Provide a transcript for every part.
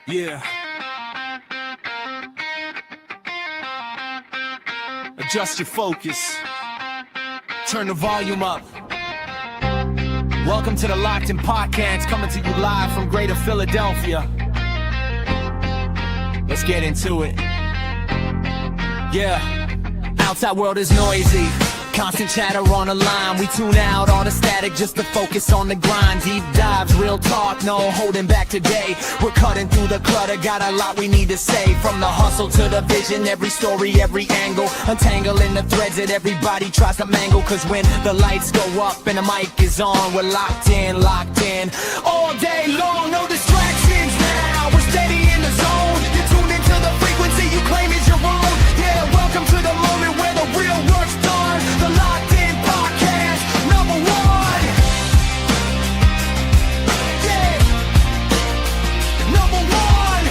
Yeah. Adjust your focus. Turn the volume up. Welcome to the Locked In Podcast, coming to you live from Greater Philadelphia. Let's get into it. Yeah. Outside world is noisy. Constant chatter on the line. We tune out all the static just to focus on the grind. Deep dives, real talk, no holding back today. We're cutting through the clutter, got a lot we need to say. From the hustle to the vision, every story, every angle. Untangling the threads that everybody tries to mangle. Cause when the lights go up and the mic is on, we're locked in. All day long, no distractions now. We're steady in the zone. You're tuned into the frequency you claim is your own. Yeah, welcome to the moment where the real work's done. The Locked In Podcast, number one. Yeah, number one.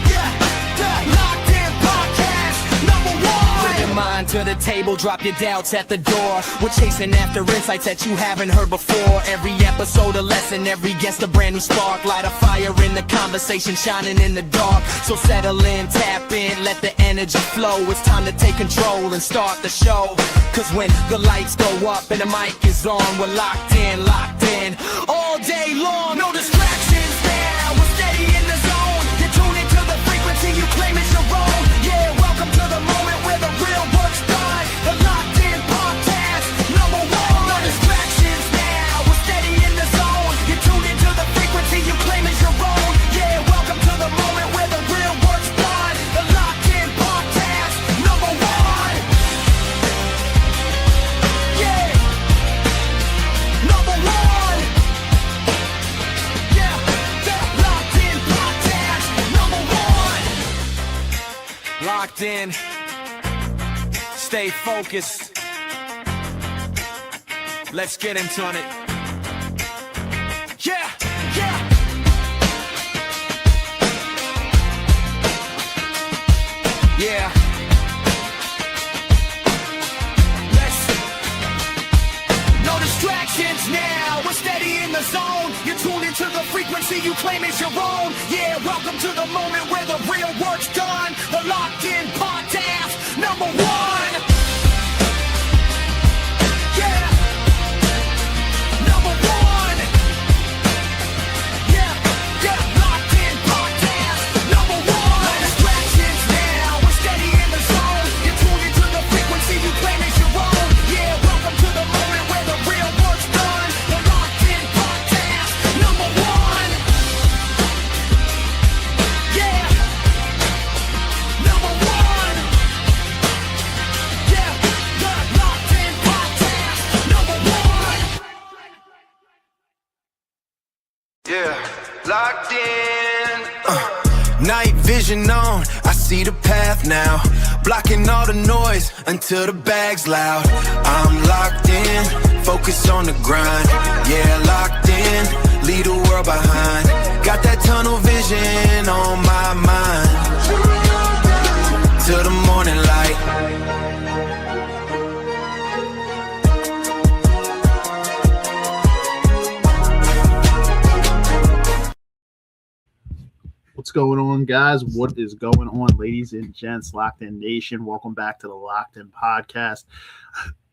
Yeah, the Locked In Podcast, number one. Put your mind to the table, drop your doubts at the door. We're chasing after insights that you haven't heard before. Every episode a lesson, every guest a brand new spark. Light a fire in the conversation, shining in the dark. So settle in, tap in, let the energy flow. It's time to take control and start the show. Cause when the lights go up and the mic is on, we're locked in. All day long, no distractions now. We're steady in the zone. You're tuned into the frequency you claim is your own. Yeah, welcome to the moment where the real work's done. The Locked In Podcast, number one. No distractions now. We're steady in the zone. You're tuned into the frequency you claim is your own. Yeah, welcome to the moment where the real work's done. The Locked In Podcast, number one. Yeah, number one. Yeah, the Locked In Podcast, number one. Locked in. Stay focused. Let's get into it. Yeah. Yeah. No distractions now. We're steady in the zone. You're tuned into the frequency you claim is your own. Yeah, welcome to the moment where the real work's done. The Locked In Podcast, number one. Yeah, number one. Yeah, Locked In Podcast, number one. No distractions now. We're steady in the zone. You're tuned into the frequency you claim is your own. Yeah, welcome to the moment where the real work's done. The Locked In Podcast, number one. Yeah, number one. Yeah, the Locked In Podcast, number one. Yeah, locked in. Night vision on, I see the path now. Blocking all the noise until the bag's loud. I'm locked in, focus on the grind. Yeah, locked in, leave the world behind. Got that tunnel vision on my mind. Till the morning light. What's going on, guys? What is going on, ladies and gents, Locked In Nation? Welcome back to the Locked In Podcast,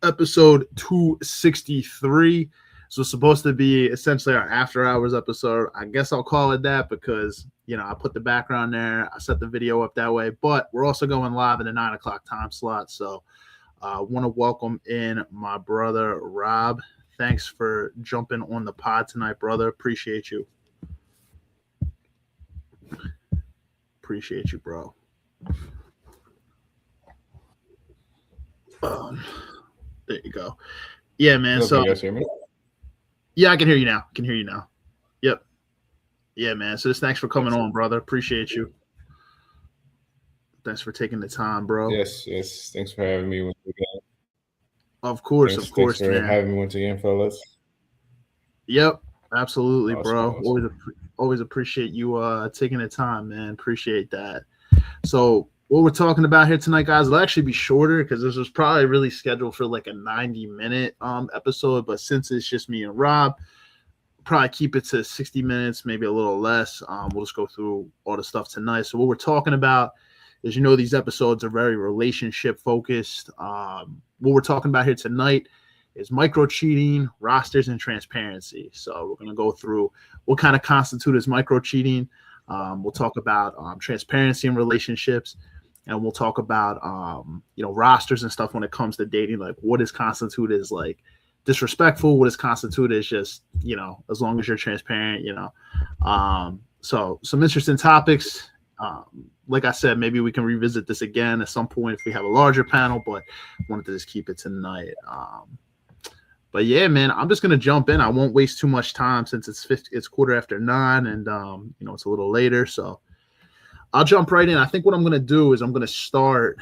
episode 263. So it's supposed to be essentially our after hours episode. I guess I'll call it that because, I put the background there. I set the video up that way, but we're also going live in the 9 o'clock time slot. So I want to welcome in my brother, Rob. Thanks for jumping on the pod tonight, brother. Appreciate you. Appreciate you, bro. There you go. Yeah, man. So, you guys hear me? Yeah, I can hear you now. Yep. Yeah, man. So, just thanks for coming on, brother. Appreciate you. Thanks for taking the time, bro. Yes. Thanks for having me once again. Of course, thanks for man. having me once again, fellas. Yep, absolutely, Awesome, bro. awesome. Always appreciate you taking the time, man. Appreciate that. So what we're talking about here tonight, guys, it'll actually be shorter because this was probably really scheduled for like a 90-minute episode. But since it's just me and Rob, probably keep it to 60 minutes, maybe a little less. We'll just go through all the stuff tonight. So what we're talking about is, these episodes are very relationship focused. What we're talking about here tonight is micro cheating, rosters, and transparency. So we're going to go through what kind of constitute as micro cheating. We'll talk about transparency in relationships, and we'll talk about rosters and stuff when it comes to dating. Like, what is constituted as like disrespectful, what is constituted as just as long as you're transparent. So some interesting topics. Like I said, maybe we can revisit this again at some point if we have a larger panel, but I wanted to just keep it tonight. But yeah, man, I'm just gonna jump in. I won't waste too much time since it's 9:15, and it's a little later. So I'll jump right in. I think what I'm gonna do is I'm gonna start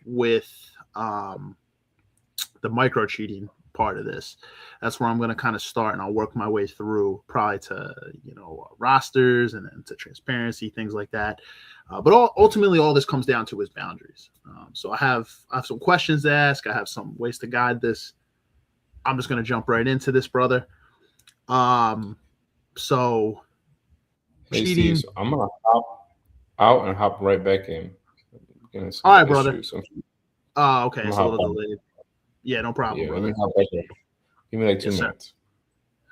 with the micro cheating part of this. That's where I'm gonna kind of start, and I'll work my way through probably to rosters and then to transparency, things like that. But ultimately, all this comes down to is boundaries. So I have some questions to ask. I have some ways to guide this. I'm just going to jump right into this, brother. So Hey, cheating. Steve, so I'm gonna hop out and hop right back in. All right, brother. Okay, Okay, it's a hop little on. delayed. Yeah, no problem, Yeah, let me brother. hop back in. Give me like 2 Yes, sir. minutes.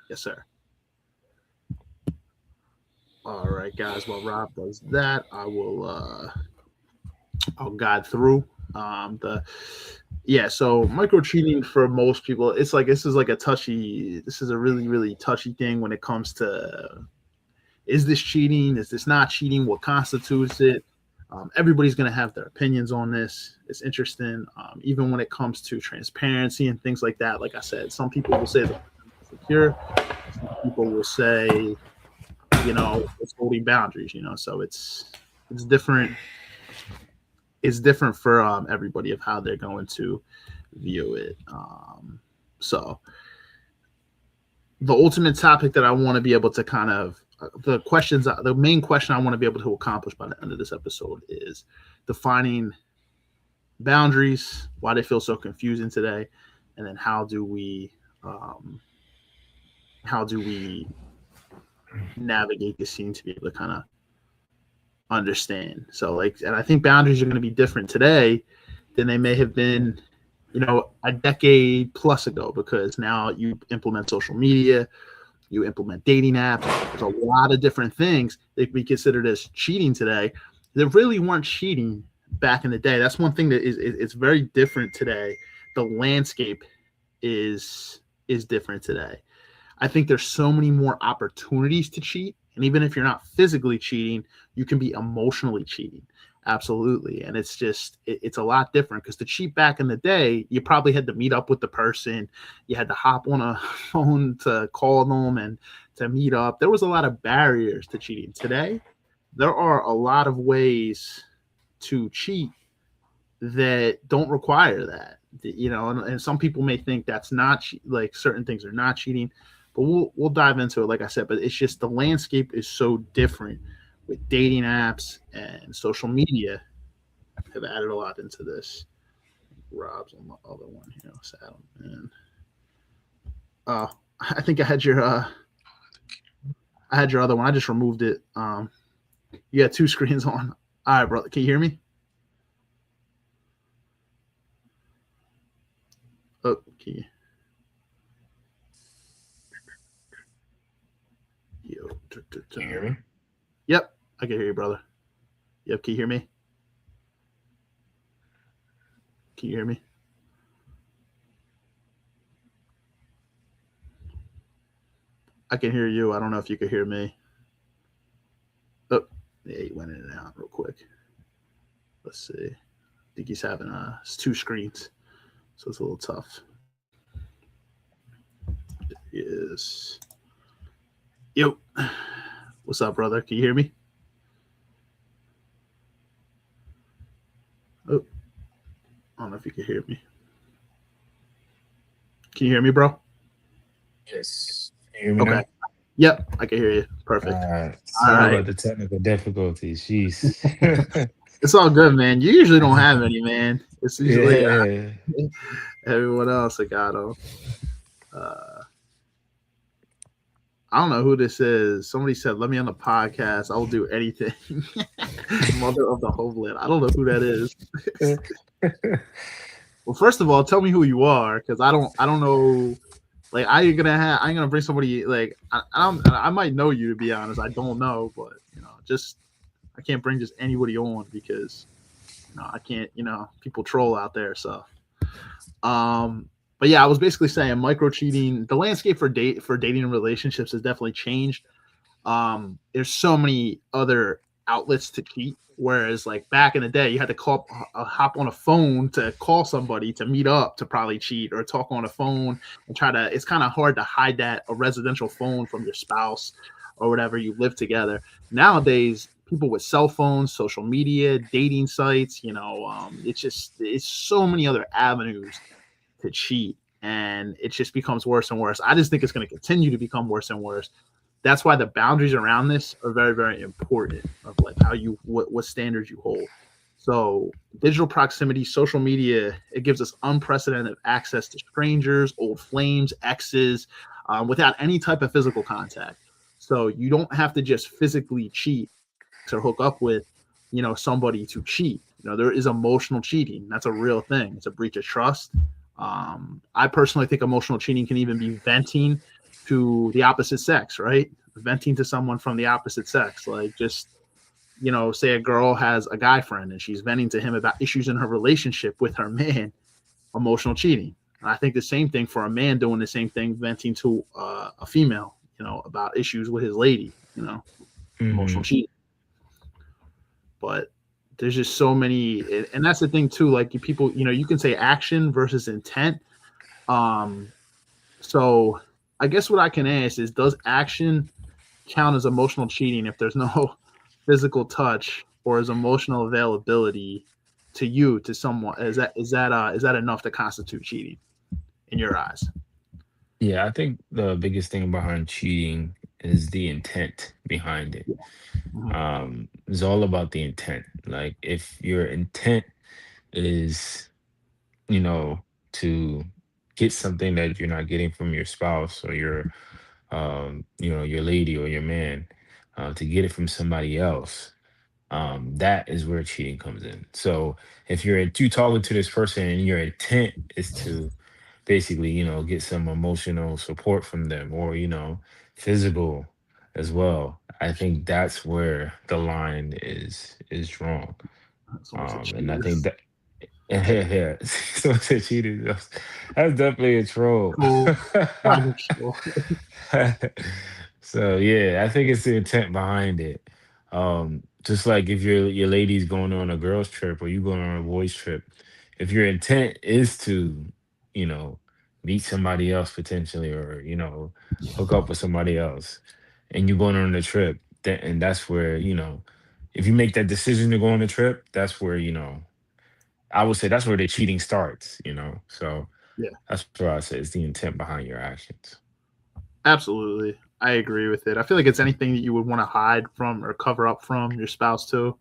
Yes, sir. All right, guys. While Rob does that, I'll guide through so micro cheating for most people, it's like this is a really, really touchy thing when it comes to, is this cheating? Is this not cheating? What constitutes it? Everybody's going to have their opinions on this. It's interesting. Even when it comes to transparency and things like that, like I said, some people will say that it's secure. Some people will say, it's holding boundaries, so it's different. It's different for everybody of how they're going to view it. So the ultimate topic that I want to be able to kind of the main question I want to be able to accomplish by the end of this episode is defining boundaries, why they feel so confusing today, and then how do we navigate the scene to be able to kind of understand. So and I think boundaries are going to be different today than they may have been, a decade plus ago, because now you implement social media, you implement dating apps. There's a lot of different things that can be considered as cheating today that really weren't cheating back in the day. That's one thing that it's very different today. The landscape is different today. I think there's so many more opportunities to cheat. And even if you're not physically cheating, you can be emotionally cheating. Absolutely. And it's just, it's a lot different, because to cheat back in the day, you probably had to meet up with the person. You had to hop on a phone to call them and to meet up. There was a lot of barriers to cheating. Today, there are a lot of ways to cheat that don't require that, and some people may think that's not like certain things are not cheating. But we'll dive into it, like I said. But it's just the landscape is so different with dating apps, and social media have added a lot into this. Rob's on the other one here. Saddle, man. I think I had your other one. I just removed it. You got two screens on. All right, brother. Can you hear me? Oh, can you? Can you hear me? Yep, I can hear you, brother. Yep, can you hear me? Can you hear me? I can hear you. I don't know if you can hear me. Oh, yeah, he went in and out real quick. Let's see. I think he's having it's two screens, so it's a little tough. There he is. Yo. What's up, brother? Can you hear me? Oh, I don't know if you can hear me. Can you hear me, bro? Yes. Can you hear me now? Okay. Yep, I can hear you. Perfect. Sorry about the technical difficulties. Jeez. It's all good, man. You usually don't have any, man. It's usually everyone else that got them. I don't know who this is. Somebody said, "Let me on the podcast. I will do anything." Mother of the homeland. I don't know who that is. Well, first of all, tell me who you are, because I don't know. Like, I ain't gonna bring somebody like I might know you, to be honest. I don't know, but just I can't bring just anybody on because I can't. People troll out there. So, but yeah, I was basically saying micro cheating. The landscape for dating and relationships has definitely changed. There's so many other outlets to cheat. Whereas like back in the day, you had to hop on a phone to call somebody to meet up to probably cheat or talk on a phone and try to. It's kind of hard to hide that a residential phone from your spouse or whatever you live together. Nowadays, people with cell phones, social media, dating sites, it's so many other avenues to cheat, and it just becomes worse and worse. I just think it's going to continue to become worse and worse. That's why the boundaries around this are very, very important of like how what standards you hold. So digital proximity, social media, it gives us unprecedented access to strangers, old flames, exes, without any type of physical contact. So you don't have to just physically cheat or hook up with, somebody to cheat. There is emotional cheating. That's a real thing. It's a breach of trust. I personally think emotional cheating can even be venting to the opposite sex, right? Venting to someone from the opposite sex, like just say a girl has a guy friend and she's venting to him about issues in her relationship with her man. Emotional cheating. And I think the same thing for a man doing the same thing, venting to a female, about issues with his lady. Emotional Mhm. cheating. But there's just so many, and that's the thing too. Like people, you can say action versus intent. Um, so I guess what I can ask is, does action count as emotional cheating if there's no physical touch, or is emotional availability to you to someone, is that enough to constitute cheating in your eyes? Yeah, I think the biggest thing behind cheating is the intent behind it. Mhm. It's all about the intent. Like if your intent is, you know, to get something that you're not getting from your spouse or your, your lady or your man, to get it from somebody else, that is where cheating comes in. So if you talking to this person and your intent is to basically, get some emotional support from them or, physical as well, I think that's where the line is wrong. Someone said And I think cheaters. that yeah, so said cheated. That's definitely a troll. Cool. Not even sure. So yeah, I think it's the intent behind it. Just like if your lady's going on a girls trip or you going on a boys trip, if your intent is to, you know, meet somebody else potentially or, hook up with somebody else and you're going on the trip, and that's where, if you make that decision to go on the trip, that's where, I would say that's where the cheating starts. So Yeah. that's where I say it's the intent behind your actions. Absolutely. I agree with it. I feel like it's anything that you would want to hide from or cover up from your spouse too.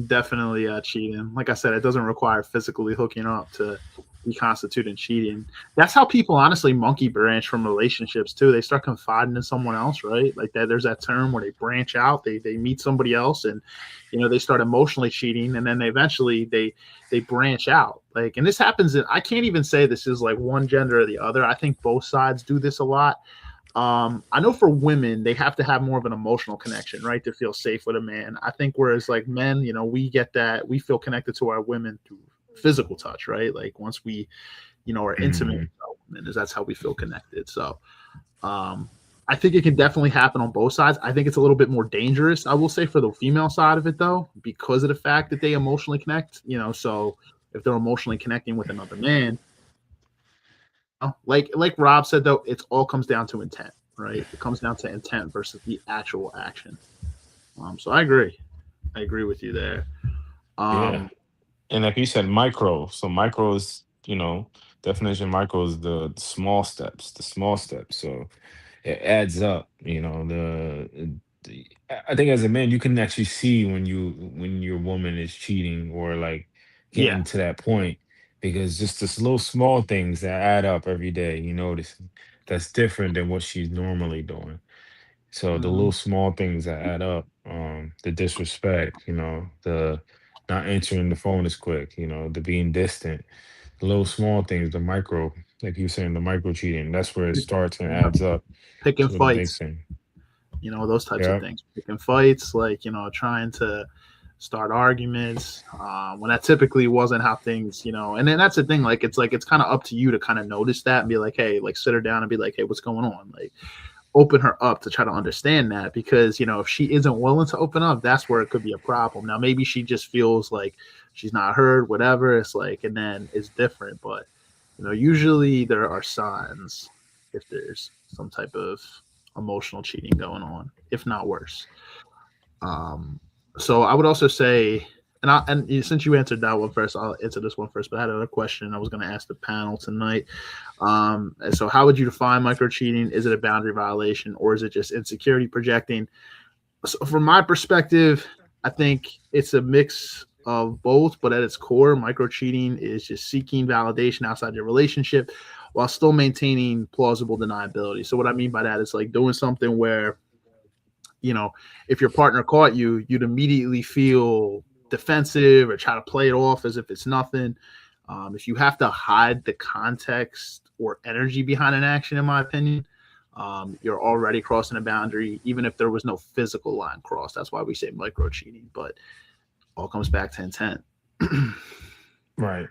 Definitely cheating. Like I said, it doesn't require physically hooking up to be constituted cheating. That's how people honestly monkey branch from relationships too. They start confiding in someone else, right? Like that. There's that term where they branch out. They meet somebody else, and they start emotionally cheating, and then they branch out. Like, and this happens. I can't even say this is like one gender or the other. I think both sides do this a lot. I know for women, they have to have more of an emotional connection, right, to feel safe with a man. I think whereas like men, we get that we feel connected to our women through physical touch, right? Like once we, are intimate Mhm. with our women, that's how we feel connected. So, um, I think it can definitely happen on both sides. I think it's a little bit more dangerous, I will say, for the female side of it though, because of the fact that they emotionally connect. So if they're emotionally connecting with another man, like Rob said though, it all comes down to intent, right? It comes down to intent versus the actual action. So I agree. I agree with you there. Yeah. Um, And like you said, micro. So micro is, definition micro is the small steps, the small steps. So it adds up, I think as a man, you can actually see when your woman is cheating or like yeah, getting to that point because just this little small things that add up every day, you notice that's different than what she's normally doing. So the Mhm. little small things that add up, the disrespect, the not answering the phone as quick, the being distant, the little small things, the micro, like you were saying, the micro cheating. That's where it starts and Yep. adds up Picking to the big fights, thing. those types of Yep. things. Picking fights, like, trying to start arguments when that typically wasn't how things, and then that's the thing. Like it's kind of up to you to kind of notice that and be like, hey, like sit her down and be like, hey, what's going on? Like open her up to try to understand that because if she isn't willing to open up, that's where it could be a problem. Now maybe she just feels like she's not heard, whatever. It's like, and then it's different. But usually there are signs if there's some type of emotional cheating going on, if not worse. Um, so I would also say, and since you answered that one first, I'll answer this one first. But I had another question I was going to ask the panel tonight. So how would you define micro cheating? Is it a boundary violation or is it just insecurity projecting? So from my perspective, I think it's a mix of both, but at its core, micro cheating is just seeking validation outside your relationship while still maintaining plausible deniability. So what I mean by that is like doing something where if your partner caught you, you'd immediately feel defensive or try to play it off as if it's nothing. If you have to hide the context or energy behind an action, in my opinion, you're already crossing a boundary, even if there was no physical line crossed. That's why we say micro cheating, but all comes back to intent. Right.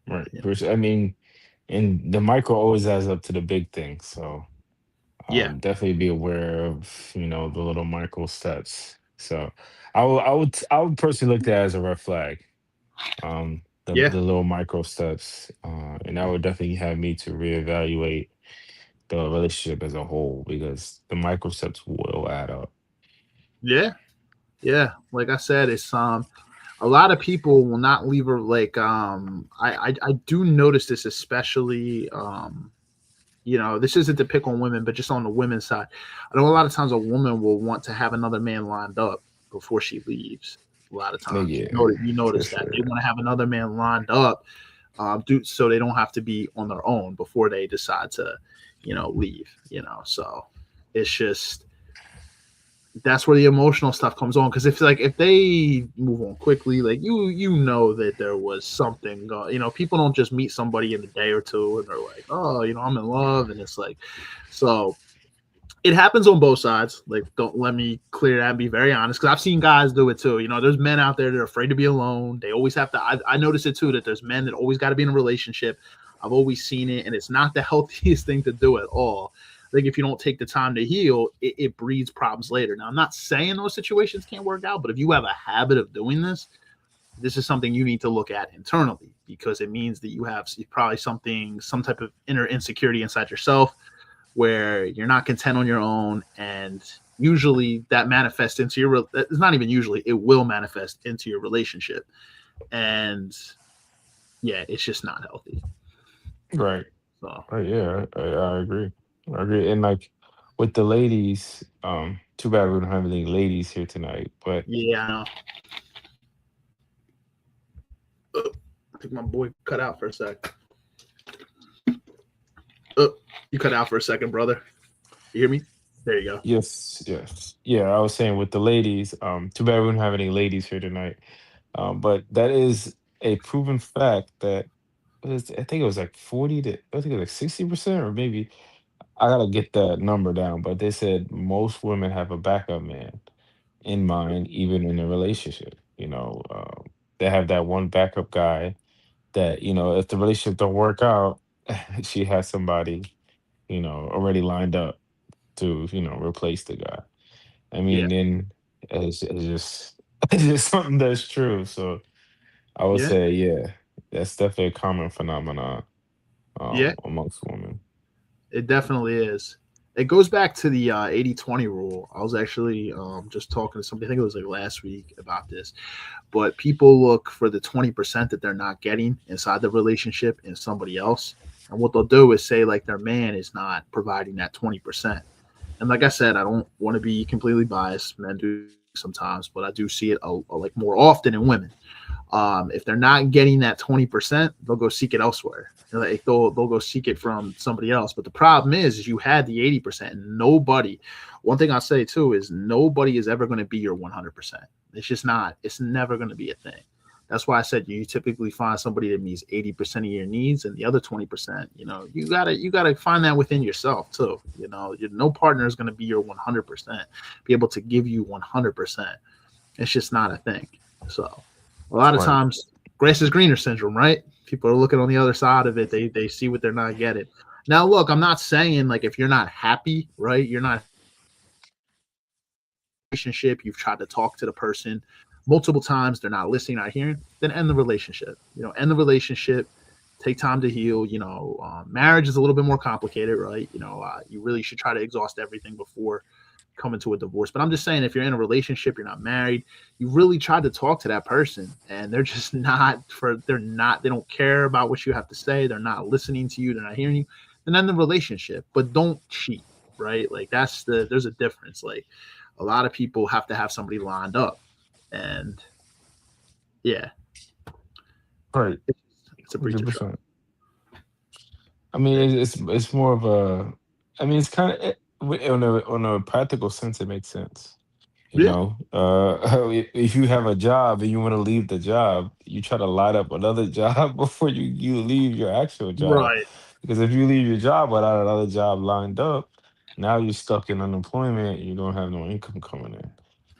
Right. Yeah. I mean, and the micro always adds up to the big thing. So Yeah. definitely be aware of, the little micro steps. So I would personally look at that as a red flag. Yeah. The little micro steps. And that would definitely have me to reevaluate the relationship as a whole because the micro steps will add up. Yeah. Yeah. Like I said, it's a lot of people will not leave her like I do notice this especially this isn't to pick on women, but just on the women's side. I know a lot of times a woman will want to have another man lined up before she leaves. A lot of Like, times, yeah, you for notice that they sure. want to have another man lined up, so they don't have to be on their own before they decide to, leave. So it's just that's where the emotional stuff comes on because if they move on quickly, like you know that there was something going. People don't just meet somebody in a day or two and they're like, oh, I'm in love, and it's like, so it happens on both sides. Like, don't let me clear that and be very honest because I've seen guys do it too. There's men out there that are afraid to be alone. They always have to. I notice it too that there's men that always got to be in a relationship. I've always seen it, and it's not the healthiest thing to do at all. I think if you don't take the time to heal, it breeds problems later. Now, I'm not saying those situations can't work out, but if you have a habit of doing this is something you need to look at internally because it means that you have probably some type of inner insecurity inside yourself where you're not content on your own, and usually that manifests into your. It's not even usually; it will manifest into your relationship, and yeah, it's just not healthy. Right. So Yeah, I agree. I agree. And like with the ladies, too bad we don't have any ladies here tonight. But yeah, I know. I think my boy cut out for a sec. You cut out for a second, brother. You hear me? There you go. yes, yes. Yeah, I was saying with the ladies, too bad we don't have any ladies here tonight. But that is a proven fact that I think it was like 40 to I think it was like 60% or maybe I gotta get that number down, but they said most women have a backup man in mind, even in a relationship. They have that one backup guy that if the relationship don't work out, she has somebody already lined up to replace the guy. I Yeah, mean, then it's just it's just something that's true. So I would yeah, say, yeah, that's definitely a common phenomenon yeah. amongst women. It definitely is. It goes back to the 80-20 rule. I was actually just talking to somebody, I think it was like last week about this, but people look for the 20% that they're not getting inside the relationship in somebody else. And what they'll do is say like their man is not providing that 20%. And like I said, I don't want to be completely biased. Men do sometimes, but I do see it like more often in women. If they're not getting that 20%, they'll go seek it elsewhere. Like they'll go seek it from somebody else. But the problem is you had the 80%. Nobody. One thing I'll say too is nobody is ever going to be your 100%. It's just not. It's never going to be a thing. That's why I said you typically find somebody that meets 80% of your needs, and the other 20%, you gotta find that within yourself too. No partner is going to be your 100%, be able to give you 100%. It's just not a thing. So a lot of times, grass is greener syndrome, right? People are looking on the other side of it. They see what they're not getting. Now, look, I'm not saying like if you're not happy, right? You're not relationship. You've tried to talk to the person multiple times, they're not listening, not hearing, then end the relationship. End the relationship, take time to heal. Marriage is a little bit more complicated, right? You really should try to exhaust everything before coming to a divorce. But I'm just saying, if you're in a relationship, you're not married, you really try to talk to that person and they're just they don't care about what you have to say. They're not listening to you. They're not hearing you. Then end the relationship, but don't cheat, right? Like there's a difference. Like a lot of people have to have somebody lined up. And yeah, Right. It's a breach of trust. I mean, it's more of a. I mean, it's kind of on a practical sense, it makes sense. If you have a job and you want to leave the job, you try to line up another job before you leave your actual job. Right. Because if you leave your job without another job lined up, now you're stuck in unemployment. You don't have no income coming in.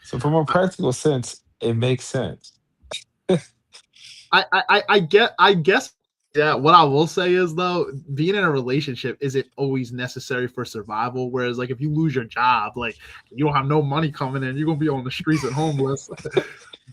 So from a practical sense, it makes sense. I guess yeah. What I will say is though, being in a relationship isn't always necessary for survival. Whereas like if you lose your job, like you don't have no money coming in, you're gonna be on the streets and homeless.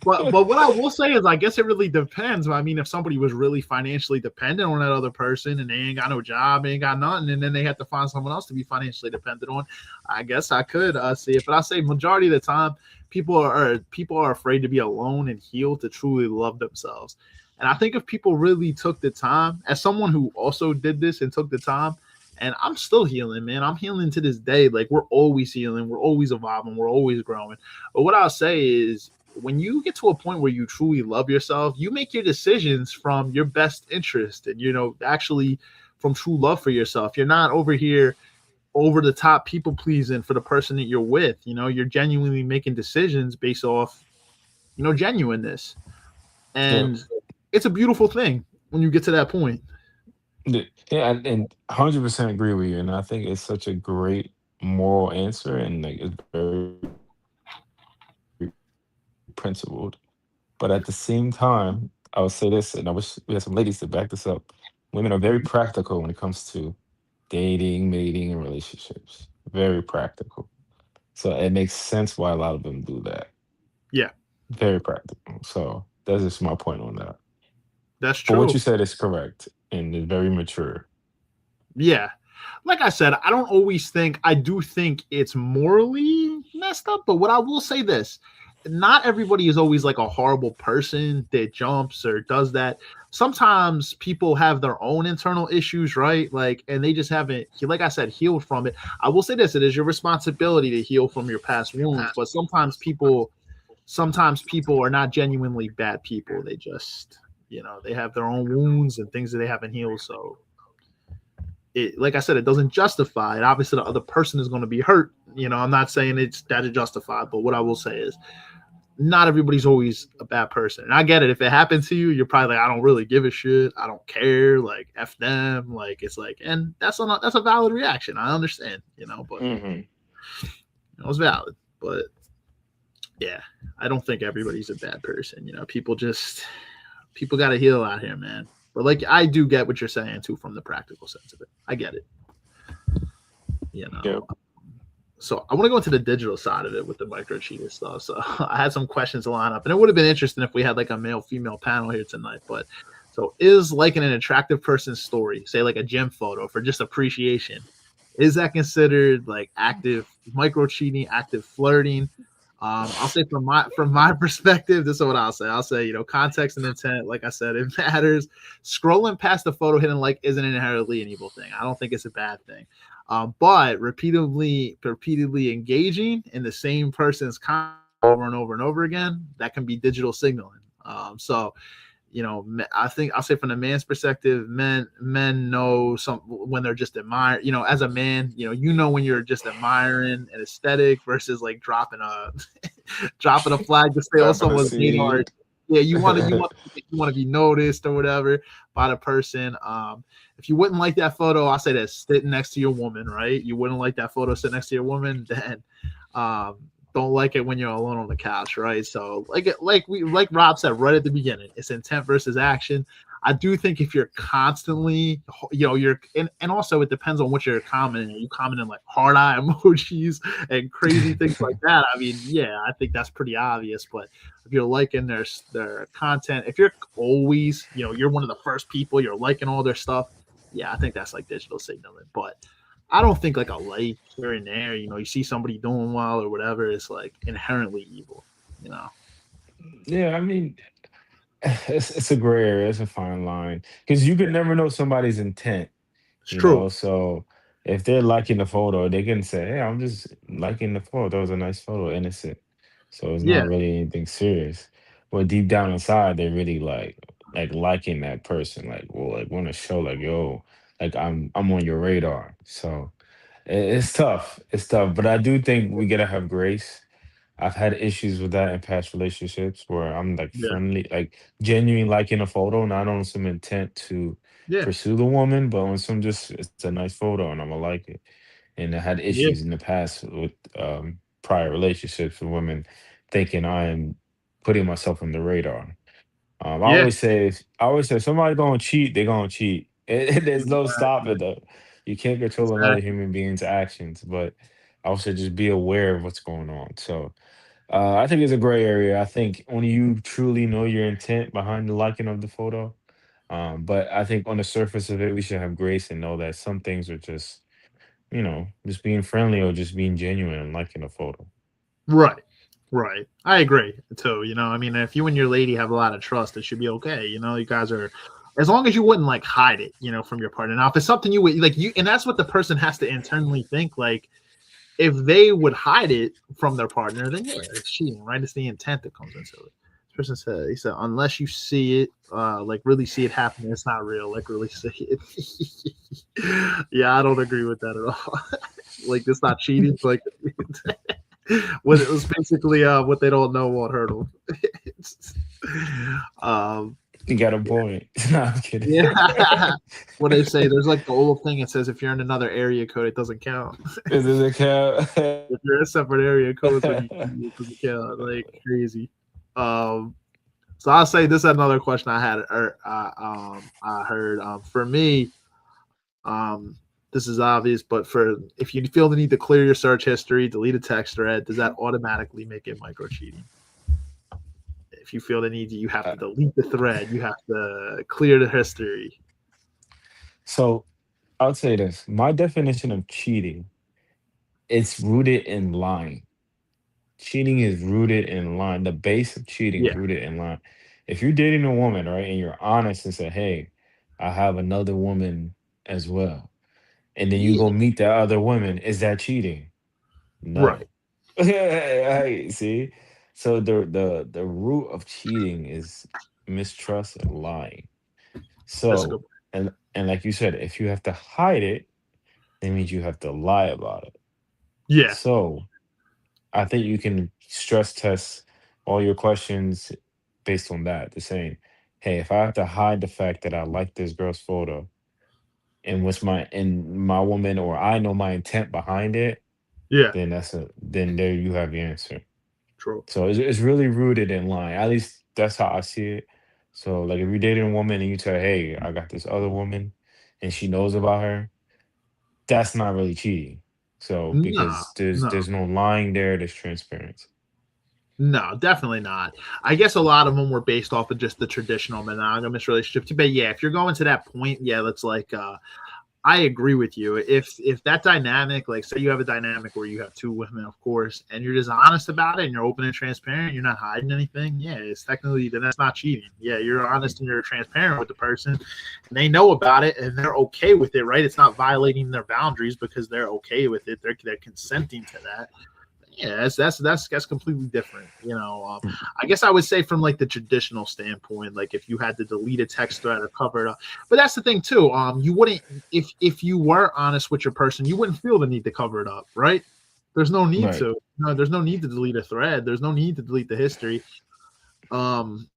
But what I will say is, I guess it really depends. I mean, if somebody was really financially dependent on that other person and they ain't got no job, ain't got nothing, and then they have to find someone else to be financially dependent on, I guess I could see it. But I say majority of the time, people are afraid to be alone and heal to truly love themselves. And I think if people really took the time, as someone who also did this and took the time, and I'm still healing, man. I'm healing to this day. Like we're always healing, we're always evolving, we're always growing. But what I'll say is, when you get to a point where you truly love yourself, you make your decisions from your best interest and, actually from true love for yourself. You're not over here over the top people pleasing for the person that you're with. You're genuinely making decisions based off, genuineness. And it's a beautiful thing when you get to that point. Yeah, and 100% agree with you. And I think it's such a great moral answer, and like it's very principled. But at the same time, I would say this, and I wish we had some ladies to back this up. Women are very practical when it comes to dating, mating, and relationships. Very practical. So it makes sense why a lot of them do that. Yeah. Very practical. So that's just my point on that. That's true. But what you said is correct and is very mature. Yeah. Like I said, I do think it's morally messed up, but what I will say this, not everybody is always like a horrible person that jumps or does that. Sometimes people have their own internal issues, right? Like, and they just haven't, like I said, healed from it. I will say this, it is your responsibility to heal from your past wounds, but sometimes people are not genuinely bad people. They just, they have their own wounds and things that they haven't healed. So like I said, it doesn't justify it. Obviously the other person is going to be hurt. I'm not saying it's justified, but what I will say is not everybody's always a bad person. And I get it. If it happens to you, you're probably like, I don't really give a shit. I don't care. Like F them. Like, it's like, and that's a valid reaction. I understand, but it's valid, but yeah, I don't think everybody's a bad person. People got to heal out here, man. But like, I do get what you're saying too, from the practical sense of it. I get it. Yep. So I want to go into the digital side of it with the micro cheater stuff. So I had some questions to line up, and it would have been interesting if we had like a male-female panel here tonight. But so is liking an attractive person's story, say like a gym photo for just appreciation, is that considered like active micro cheating, active flirting? I'll say from my perspective, this is what I'll say. I'll say, context and intent, like I said, it matters. Scrolling past the photo hitting like isn't inherently an evil thing. I don't think it's a bad thing. But repeatedly engaging in the same person's content over and over and over again, that can be digital signaling. So I think I'll say from the man's perspective, men know some when they're just admire. As a man, when you're just admiring an aesthetic versus like dropping a dropping a flag to stay on Dropping a someone's radar. seed. Yeah, you want to be noticed or whatever by the person. If you wouldn't like that photo, I say that sitting next to your woman, right? You wouldn't like that photo sitting next to your woman, then don't like it when you're alone on the couch, right? So like Rob said right at the beginning, it's intent versus action. I do think if you're constantly, you're and also it depends on what you're commenting. Are you commenting like hard eye emojis and crazy things like that? I mean, yeah, I think that's pretty obvious. But if you're liking their content, if you're always, you're one of the first people, you're liking all their stuff. Yeah, I think that's like digital signaling. But I don't think like a like here and there, you see somebody doing well or whatever, is like inherently evil, Yeah, I mean, it's a gray area. It's a fine line because you could never know somebody's intent. It's true. So if they're liking the photo, they can say, "Hey, I'm just liking the photo. That was a nice photo, innocent." So it's Yeah, not really anything serious. But deep down inside, they really like liking that person. Like, well, like want to show like, yo, like I'm on your radar. So it's tough. It's tough. But I do think we gotta have grace. I've had issues with that in past relationships where I'm like yeah, friendly, like genuinely liking a photo, not on some intent to yeah, pursue the woman, but on some just it's a nice photo and I'm gonna like it. And I had yeah, issues in the past with prior relationships with women thinking I am putting myself on the radar. yeah. I always say if somebody gonna cheat, they gonna cheat. There's no stopping though. You can't control another Exactly. human being's actions, but I would say just be aware of what's going on. So I think it's a gray area. I think only you truly know your intent behind the liking of the photo. But I think on the surface of it, we should have grace and know that some things are just, just being friendly or just being genuine and liking a photo. Right. Right. I agree too. I mean, if you and your lady have a lot of trust, it should be okay. You guys are, as long as you wouldn't like hide it, from your partner. Now, if it's something you would like, and that's what the person has to internally think. Like, if they would hide it from their partner, then yeah, it's cheating, right? It's the intent that comes into it. This person said, he said, unless you see it, like really see it happening, it's not real. Like really see it. Yeah, I don't agree with that at all. Like it's not cheating. It's like what it was basically what they don't know won't hurt them. um, You got a point. No, I'm kidding. yeah, what they say, there's like the old thing. It says if you're in another area code, it doesn't count. Is it a cap? If you're in a separate area codes when you it doesn't count. Like crazy. So I'll say this is another question I had or I heard. For me, this is obvious, but for if you feel the need to clear your search history, delete a text thread, does that automatically make it micro cheating? If you feel the need, you have to delete the thread, you have to clear the history. So I'll say this. My definition of cheating, it's rooted in lying. Cheating is rooted in lying. The base of cheating is Yeah, rooted in lying. If you're dating a woman, right, and you're honest and say, "Hey, I have another woman as well," and then you yeah, go meet that other woman, is that cheating? right. No. Right, see? So the root of cheating is mistrust and lying. That's a good So point. and like you said, if you have to hide it, that means you have to lie about it. Yeah, So I think you can stress test all your questions based on that. The same, hey, if I have to hide the fact that I like this girl's photo and my woman or I know my intent behind it, yeah, then there you have the answer. true. So it's really rooted in lying. At least that's how I see it. So like if you're dating a woman and you tell her, hey, I got this other woman and she knows about her, that's not really cheating. So No, because there's no. there's no lying there, there's transparency. No, definitely not. I guess a lot of them were based off of just the traditional monogamous relationship. But yeah, if you're going to that point, yeah, that's like I agree with you. If that dynamic, like say you have a dynamic where you have two women, of course, and you're just honest about it and you're open and transparent, you're not hiding anything, yeah, it's technically then that's not cheating. Yeah, you're honest and you're transparent with the person and they know about it and they're okay with it, right? It's not violating their boundaries because they're okay with it. They're consenting to that. Yeah, that's completely different. I guess I would say from like the traditional standpoint, like if you had to delete a text thread or cover it up. But that's the thing too. You wouldn't if you were honest with your person, you wouldn't feel the need to cover it up, right? There's no need Right. to. No, there's no need to delete a thread. There's no need to delete the history. Um,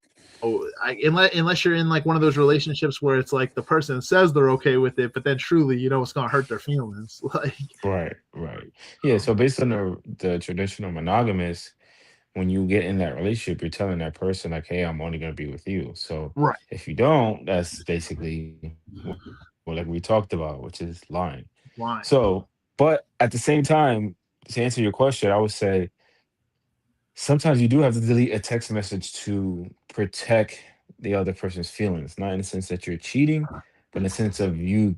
unless you're in like one of those relationships where it's like the person says they're okay with it, but then truly, it's gonna hurt their feelings. Like, Right. Right. Yeah. So based on the traditional monogamous, when you get in that relationship, you're telling that person like, "Hey, I'm only gonna be with you." So right, if you don't, that's basically what like we talked about, which is lying. line. So, but at the same time, to answer your question, I would say sometimes you do have to delete a text message to protect the other person's feelings, not in the sense that you're cheating, but in the sense of you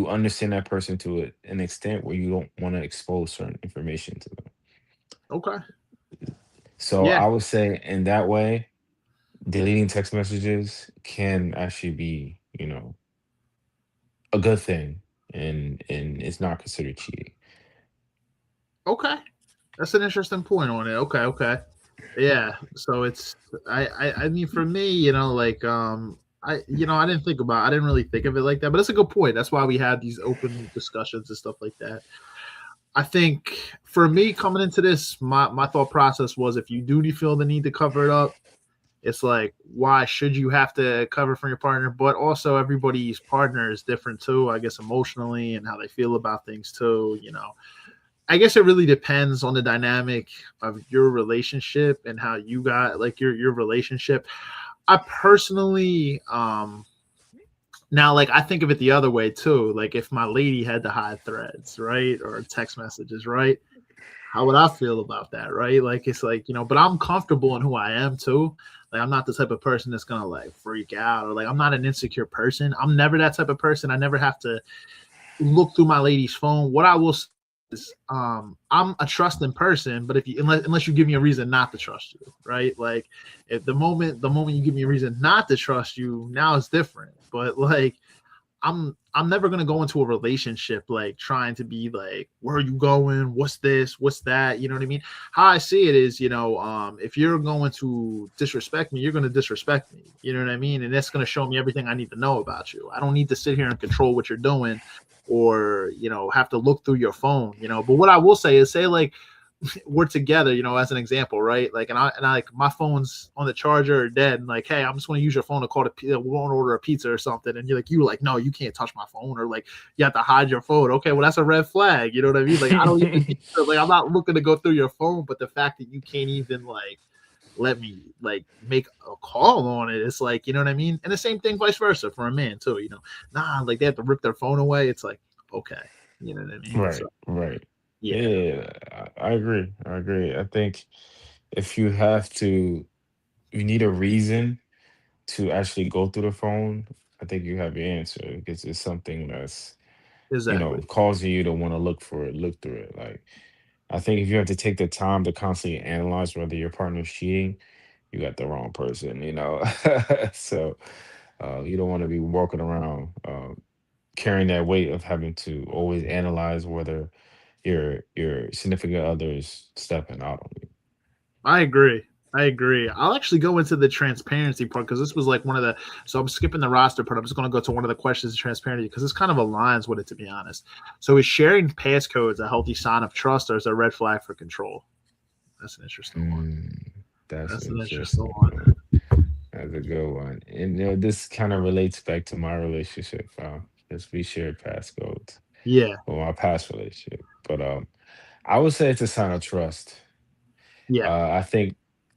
understand that person to an extent where you don't want to expose certain information to them. Okay. So Yeah. I would say in that way, deleting text messages can actually be, a good thing, and it's not considered cheating. Okay. That's an interesting point on it. Okay. Okay. Yeah. So it's I mean for me, like I didn't really think of it like that, but it's a good point. That's why we had these open discussions and stuff like that. I think for me coming into this, my thought process was if you do feel the need to cover it up, it's like why should you have to cover from your partner? But also everybody's partner is different too, I guess emotionally and how they feel about things too. I guess it really depends on the dynamic of your relationship and how you got like your relationship. I personally now like I think of it the other way too. Like if my lady had to hide threads, right? Or text messages, right? How would I feel about that, right? Like it's like, but I'm comfortable in who I am too. Like I'm not the type of person that's gonna like freak out or like I'm not an insecure person. I'm never that type of person. I never have to look through my lady's phone. What I will say is I'm a trusting person, but if you unless you give me a reason not to trust you, right? Like if the moment you give me a reason not to trust you, now it's different. But like I'm never gonna go into a relationship like trying to be like, where are you going? What's this? What's that? You know what I mean? How I see it is, if you're going to disrespect me, you're gonna disrespect me. You know what I mean? And that's gonna show me everything I need to know about you. I don't need to sit here and control what you're doing or have to look through your phone. But what I will say is say like we're together, as an example, right? Like, and I like my phone's on the charger or dead, and like, hey, I'm just going to use your phone to call we want to order a pizza or something, and you're like, no, you can't touch my phone, or like, you have to hide your phone. Okay, well, that's a red flag. You know what I mean? Like, I don't even like, I'm not looking to go through your phone, but the fact that you can't even like let me like make a call on it, it's like, you know what I mean? And the same thing, vice versa, for a man too. Nah, like they have to rip their phone away. It's like, okay, you know what I mean? Right. So Right. yeah, Yeah, I agree. I agree. I think if you have to, you need a reason to actually go through the phone. I think you have your answer because it's something that's, exactly. causing you to want to look for it, look through it. Like, I think if you have to take the time to constantly analyze whether your partner's cheating, you got the wrong person. So you don't want to be walking around carrying that weight of having to always analyze whether your significant other is stepping out on you. I agree. I agree. I'll actually go into the transparency part because this was like one of the. So I'm skipping the roster part. I'm just going to go to one of the questions of transparency because this kind of aligns with it, to be honest. So is sharing passcodes a healthy sign of trust or is it a red flag for control? That's an interesting one. Mm, that's That's an an interesting interesting one. one. That's a good one. And this kind of relates back to my relationship. Because we shared passcodes Yeah. for my past relationship. But I would say it's a sign of trust. Yeah.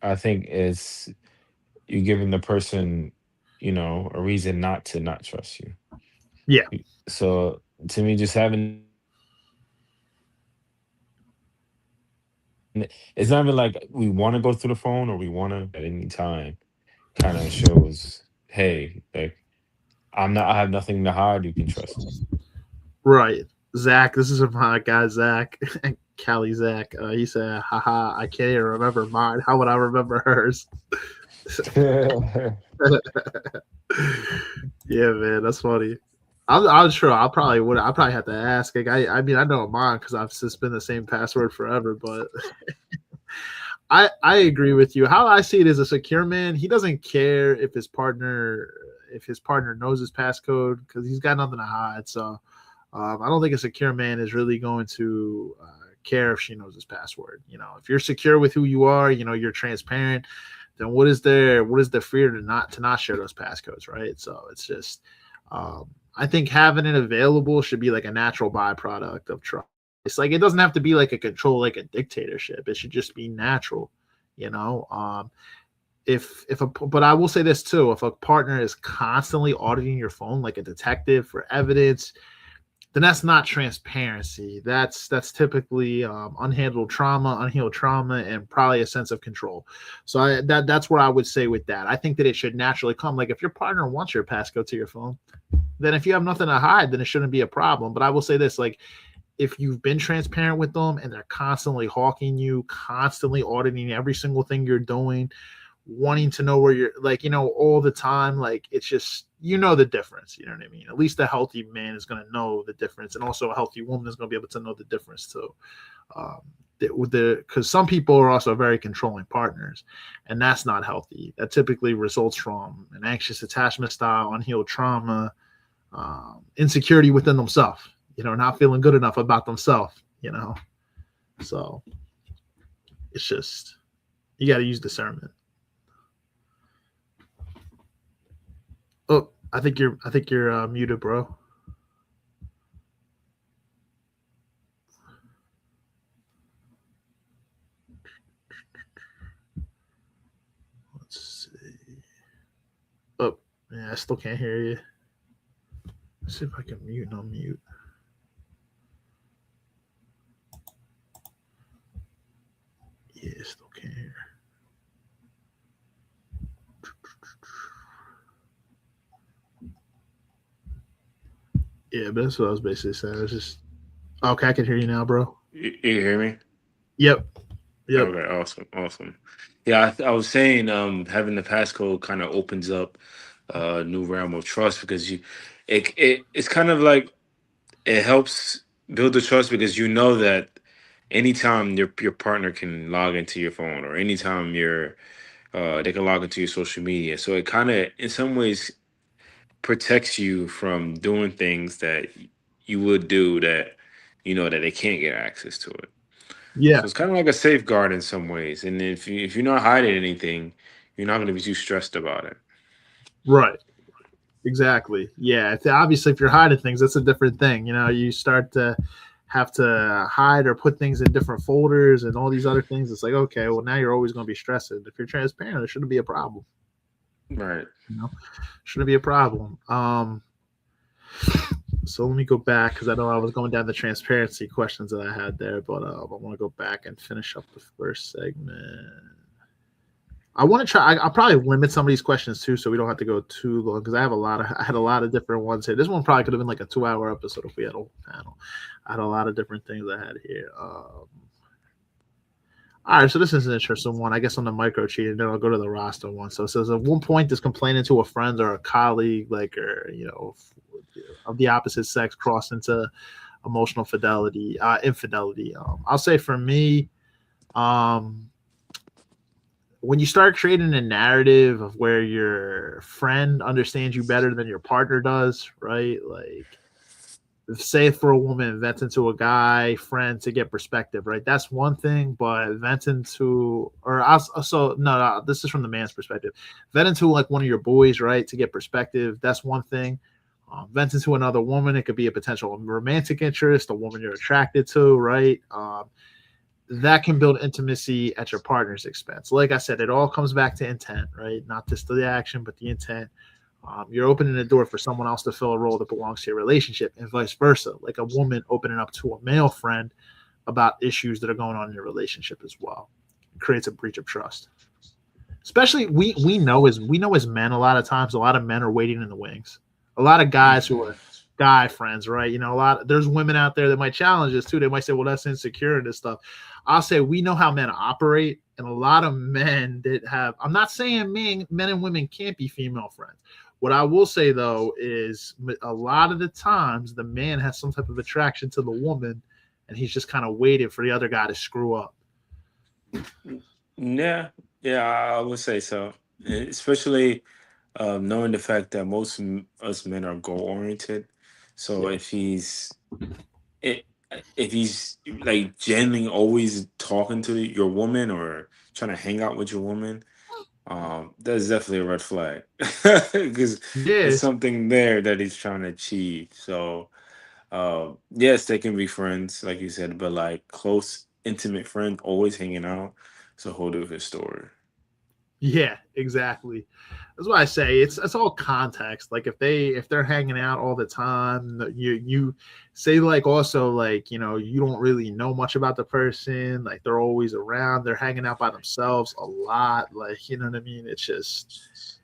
I think it's you giving the person, a reason not to not trust you. Yeah. So to me, just having it's not even like we want to go through the phone or we want to at any time. Kind of shows, hey, like I have nothing to hide. You can trust me. Right. Zach, this is my guy, Zach. Cali Zach. He said, haha, I can't even remember mine. How would I remember hers? Yeah, man, that's funny. I'm sure I probably have to ask. Like, I mean, I know mine because I've just been the same password forever. But I agree with you. How I see it is a secure man. He doesn't care if his partner knows his passcode because he's got nothing to hide. So I don't think a secure man is really going to care if she knows his password. You know, if you're secure with who you are, you know, you're transparent. Then what is the fear to not share those passcodes, right? So it's just. I think having it available should be like a natural byproduct of trust. It's like it doesn't have to be like a control, like a dictatorship. It should just be natural, you know. But I will say this too: if a partner is constantly auditing your phone like a detective for evidence, then that's not transparency. That's typically unhealed trauma, and probably a sense of control. So that's what I would say with that. I think that it should naturally come. Like if your partner wants your passcode to your phone, then if you have nothing to hide, then it shouldn't be a problem. But I will say this, like if you've been transparent with them and they're constantly hawking you, constantly auditing every single thing you're doing, wanting to know where you're like, you know, all the time, like it's just, you know, the difference, you know what I mean? At least a healthy man is going to know the difference. And also a healthy woman is going to be able to know the difference too. Because some people are also very controlling partners, and that's not healthy. That typically results from an anxious attachment style, unhealed trauma, insecurity within themselves, you know, not feeling good enough about themselves, you know. So it's just, you got to use discernment. Oh, I think you're muted, bro. Let's see. Oh, yeah, I still can't hear you. Let's see if I can mute and unmute. Yeah, still can't hear. Yeah, but that's what I was basically saying. It's just okay. I can hear you now, bro. You hear me? Yep. Okay, awesome. Yeah, I was saying, having the passcode kind of opens up a new realm of trust because it's kind of like it helps build the trust because you know that anytime your partner can log into your phone or anytime they can log into your social media, so it kind of in some ways protects you from doing things that you would do that you know that they can't get access to it. Yeah. So it's kind of like a safeguard in some ways. And if you're not hiding anything, you're not going to be too stressed about it. Right. Exactly. Yeah. Obviously, if you're hiding things, that's a different thing. You know, you start to have to hide or put things in different folders and all these other things. It's like, okay, well, now you're always going to be stressed. If you're transparent, it shouldn't be a problem. Right. You know, shouldn't be a problem. So let me go back because I know I was going down the transparency questions that I had there, but I want to go back and finish up the first segment. I want to try. I'll probably limit some of these questions too, so we don't have to go too long because I had a lot of different ones here. This one probably could have been like a 2-hour episode if we had a whole panel. I had a lot of different things I had here. All right, so this is an interesting one. I guess on the micro cheating, then I'll go to the roster one. So it says at one point, does complaining to a friend or a colleague, like, or you know, of the opposite sex, cross into emotional infidelity? I'll say for me, when you start creating a narrative of where your friend understands you better than your partner does, right? Like, say for a woman venting to a guy friend to get perspective, right? That's one thing, but venting to, or also no, this is from the man's perspective. Venting to like one of your boys, right, to get perspective, that's one thing. Venting to another woman, it could be a potential romantic interest, a woman you're attracted to, right? That can build intimacy at your partner's expense. Like I said, it all comes back to intent, right? Not just the action, but the intent. You're opening the door for someone else to fill a role that belongs to your relationship, and vice versa. Like a woman opening up to a male friend about issues that are going on in your relationship as well. It creates a breach of trust. Especially we know as men, a lot of times, a lot of men are waiting in the wings. A lot of guys who are guy friends, right? You know, there's women out there that might challenge us too. They might say, well, that's insecure and this stuff. I'll say we know how men operate, and a lot of men that have, I'm not saying men and women can't be female friends. What I will say though is a lot of the times the man has some type of attraction to the woman, and he's just kind of waiting for the other guy to screw up. Yeah, yeah, I would say so. Especially knowing the fact that us men are goal oriented. So Yeah. i- if he's like genuinely always talking to your woman or trying to hang out with your woman, that's definitely a red flag because Yeah. it's something there that he's trying to achieve. So yes, they can be friends, like you said, but like close, intimate friend, always hanging out. It's a whole different story. Yeah, exactly. That's why I say it's all context. Like if they're hanging out all the time, you say like also like you don't really know much about the person. Like they're always around. They're hanging out by themselves a lot. Like you know what I mean. It's just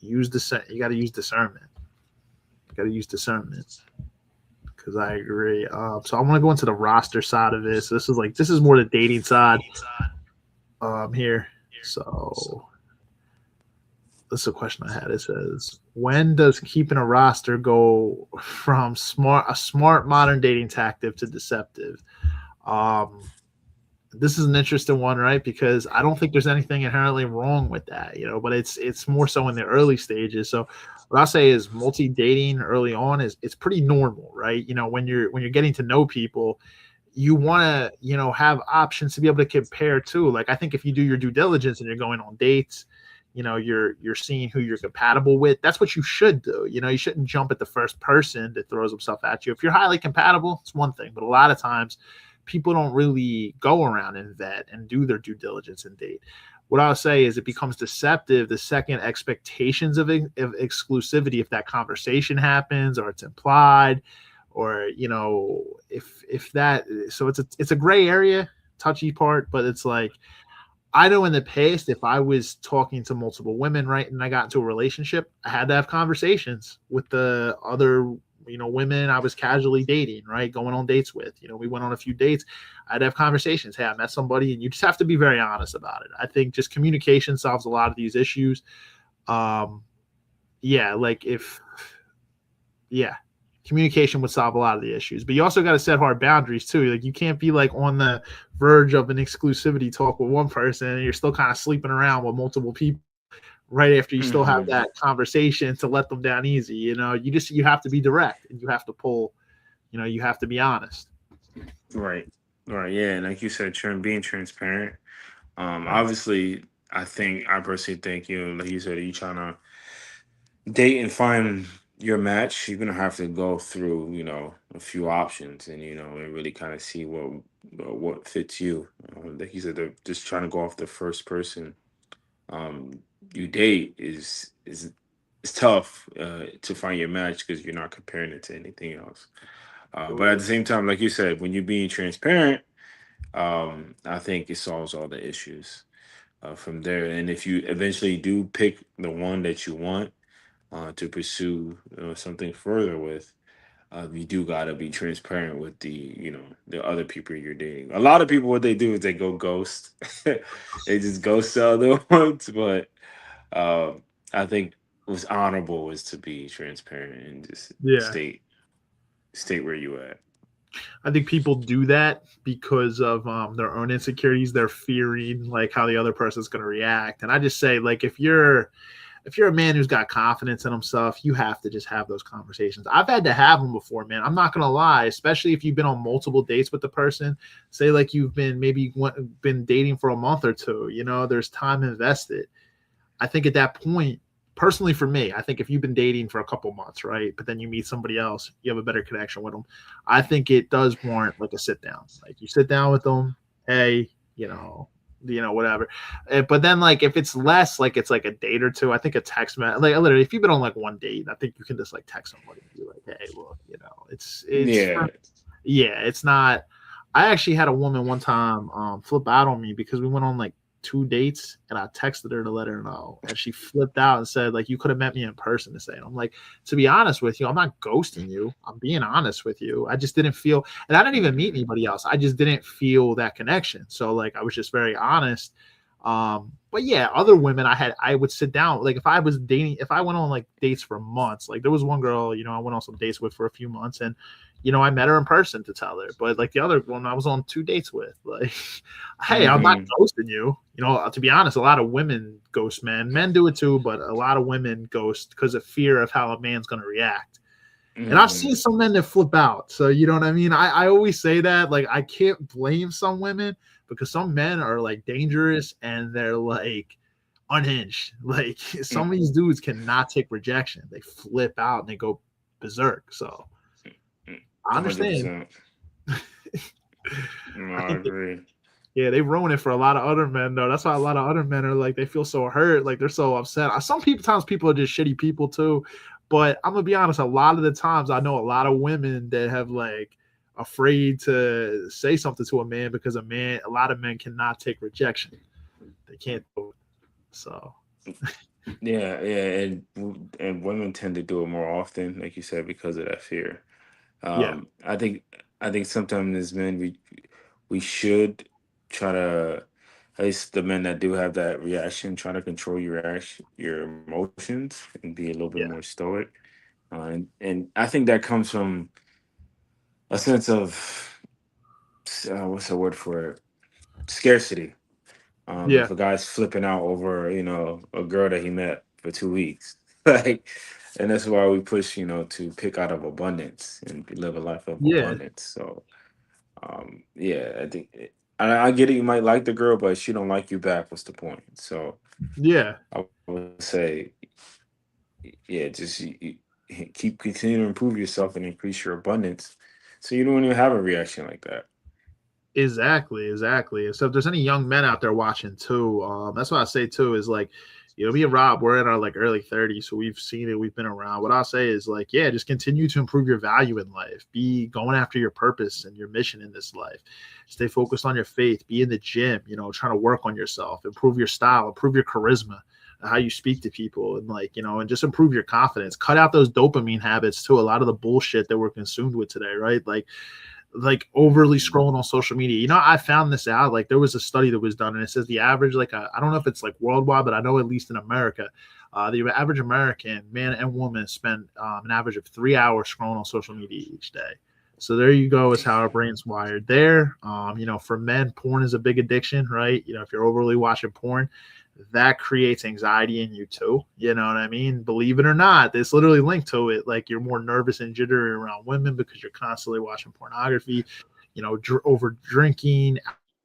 you got to use discernment. You got to use discernment because I agree. So I want to go into the roster side of this. This is more the dating side. Here. So this is a question I had. It says, when does keeping a roster go from a smart modern dating tactic to deceptive? Um, this is an interesting one, right? Because I don't think there's anything inherently wrong with that, but it's more so in the early stages. So what I'll say is multi dating early on is it's pretty normal, right? When you're getting to know people, you want to have options to be able to compare to. Like I think if you do your due diligence and you're going on dates, you're seeing who you're compatible with. That's what you should do. You shouldn't jump at the first person that throws himself at you. If you're highly compatible, it's one thing, but a lot of times people don't really go around and vet and do their due diligence and date. What I'll say is it becomes deceptive the second expectations of exclusivity, if that conversation happens or it's implied, or if that. So it's a gray area, touchy part, but it's like I know in the past, if I was talking to multiple women, right, and I got into a relationship, I had to have conversations with the other, women I was casually dating, right, going on dates with. We went on a few dates. I'd have conversations. Hey, I met somebody, and you just have to be very honest about it. I think just communication solves a lot of these issues. Yeah, like communication would solve a lot of the issues, but you also got to set hard boundaries too. Like you can't be like on the verge of an exclusivity talk with one person and you're still kind of sleeping around with multiple people right after you still have that conversation to let them down easy. You have to be direct and you have to pull, you have to be honest. Right, right, yeah, and like you said, being transparent. Obviously, I personally think like you said, you trying to date and find your match, you're gonna have to go through, a few options, and and really kind of see what fits you. Like you said, just trying to go off the first person um you date is it's tough to find your match because you're not comparing it to anything else. But at the same time, like you said, when you're being transparent, I think it solves all the issues from there. And if you eventually do pick the one that you want to pursue something further with, you do gotta be transparent with the other people you're dating. A lot of people, what they do is they go ghost. They just ghost the other ones. But I think what's honorable is to be transparent and just Yeah. state where you at. I think people do that because of their own insecurities. They're fearing like how the other person's going to react. And I just say, like, if you're a man who's got confidence in himself, you have to just have those conversations. I've had to have them before, man. I'm not going to lie, especially if you've been on multiple dates with the person. Say like you've been been dating for a month or two, there's time invested. I think at that point, personally for me, I think if you've been dating for a couple months, right, but then you meet somebody else, you have a better connection with them. I think it does warrant like a sit down. Like you sit down with them, hey, whatever. But then like if it's less, like it's like a date or two, I think a text message, like literally, if you've been on like one date, I think you can just like text somebody and be like, hey, look, it's it's not. I actually had a woman one time flip out on me because we went on like 2 dates and I texted her to let her know, and she flipped out and said like, you could have met me in person to say it. I'm like, to be honest with you, I'm not ghosting you, I'm being honest with you. I just didn't feel, and I didn't even meet anybody else, I just didn't feel that connection. So like I was just very honest. But yeah, other women I would sit down, like if I was dating, if I went on like dates for months, like there was one girl, I went on some dates with for a few months, and I met her in person to tell her. But like the other one I was on 2 dates with, like, hey, I'm not Hmm. ghosting you. To be honest, a lot of women ghost men. Men do it too, but a lot of women ghost because of fear of how a man's gonna react. And I've seen Hmm. some men that flip out. So you know what I mean? I always say that, like, I can't blame some women because some men are like dangerous and they're like unhinged. Like some of these dudes cannot take rejection. They flip out and they go berserk. So I understand. 100%. No, I I think that, agree. yeah, they ruin it for a lot of other men though. That's why a lot of other men are like they feel so hurt, like they're so upset. Some people times people are just shitty people too. But I'm gonna be honest, a lot of the times I know a lot of women that have like afraid to say something to a man because a lot of men cannot take rejection. They can't do it. So Yeah, yeah, and women tend to do it more often, like you said, because of that fear. yeah, I think sometimes as men we should try to, at least the men that do have that reaction, try to control your emotions and be a little bit yeah, more stoic. And I think that comes from a sense of what's the word for it? Scarcity. yeah, If a guy's flipping out over, a girl that he met for 2 weeks, like, and that's why we push, to pick out of abundance and live a life of yeah, abundance. So, yeah, I get it. You might like the girl, but she don't like you back. What's the point? So, yeah. I would say, yeah, just keep continue to improve yourself and increase your abundance, so you don't even have a reaction like that. Exactly, exactly. So if there's any young men out there watching too, that's what I say too is like, me and Rob, we're in our like early 30s, so we've seen it, we've been around. What I'll say is like, yeah, just continue to improve your value in life. Be going after your purpose and your mission in this life. Stay focused on your faith. Be in the gym, trying to work on yourself, improve your style, improve your charisma, how you speak to people, and like, and just improve your confidence. Cut out those dopamine habits too. A lot of the bullshit that we're consumed with today, right? Like overly Mhm. scrolling on social media. I found this out. Like there was a study that was done, and it says the average, like I don't know if it's like worldwide, but I know at least in America, the average American man and woman spend an average of 3 hours scrolling on social media each day. So there you go, is how our brain's wired. There, for men, porn is a big addiction, right? If you're overly watching porn, that creates anxiety in you too. You know what I mean? Believe it or not, it's literally linked to it. Like you're more nervous and jittery around women because you're constantly watching pornography, over drinking,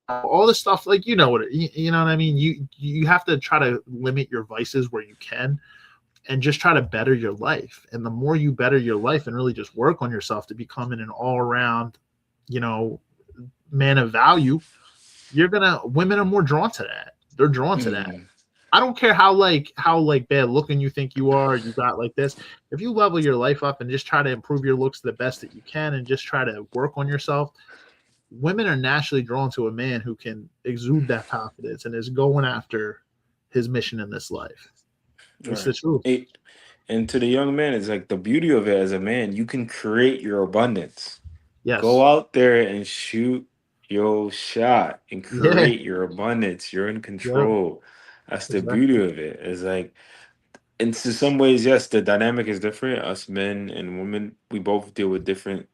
all this stuff. Like you know what I mean. You have to try to limit your vices where you can, and just try to better your life. And the more you better your life and really just work on yourself to becoming an all around, you know, man of value, women are more drawn to that. They're drawn to that. Mm. I don't care how bad looking you think you are, you got like this. If you level your life up and just try to improve your looks the best that you can and just try to work on yourself, women are naturally drawn to a man who can exude that confidence and is going after his mission in this life. It's the Right. truth. And to the young man, it's like the beauty of it as a man, you can create your abundance. Go Yes. out there and shoot your shot and Yeah. create your abundance. You're in Yep. control. That's the beauty Exactly. of it. It's like, and to some ways, yes, the dynamic is different. Us men and women, we both deal with different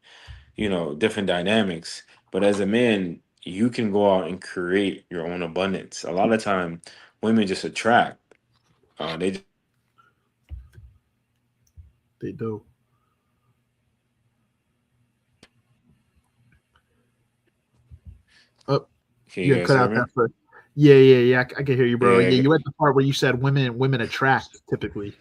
dynamics. But as a man, you can go out and create your own abundance. A lot of time, women just attract. They They do. Oh, Can you you got guys cut hear out that me? first. Yeah, yeah, yeah. I can hear you, bro. Yeah, Yeah, you at the part where you said women attract typically.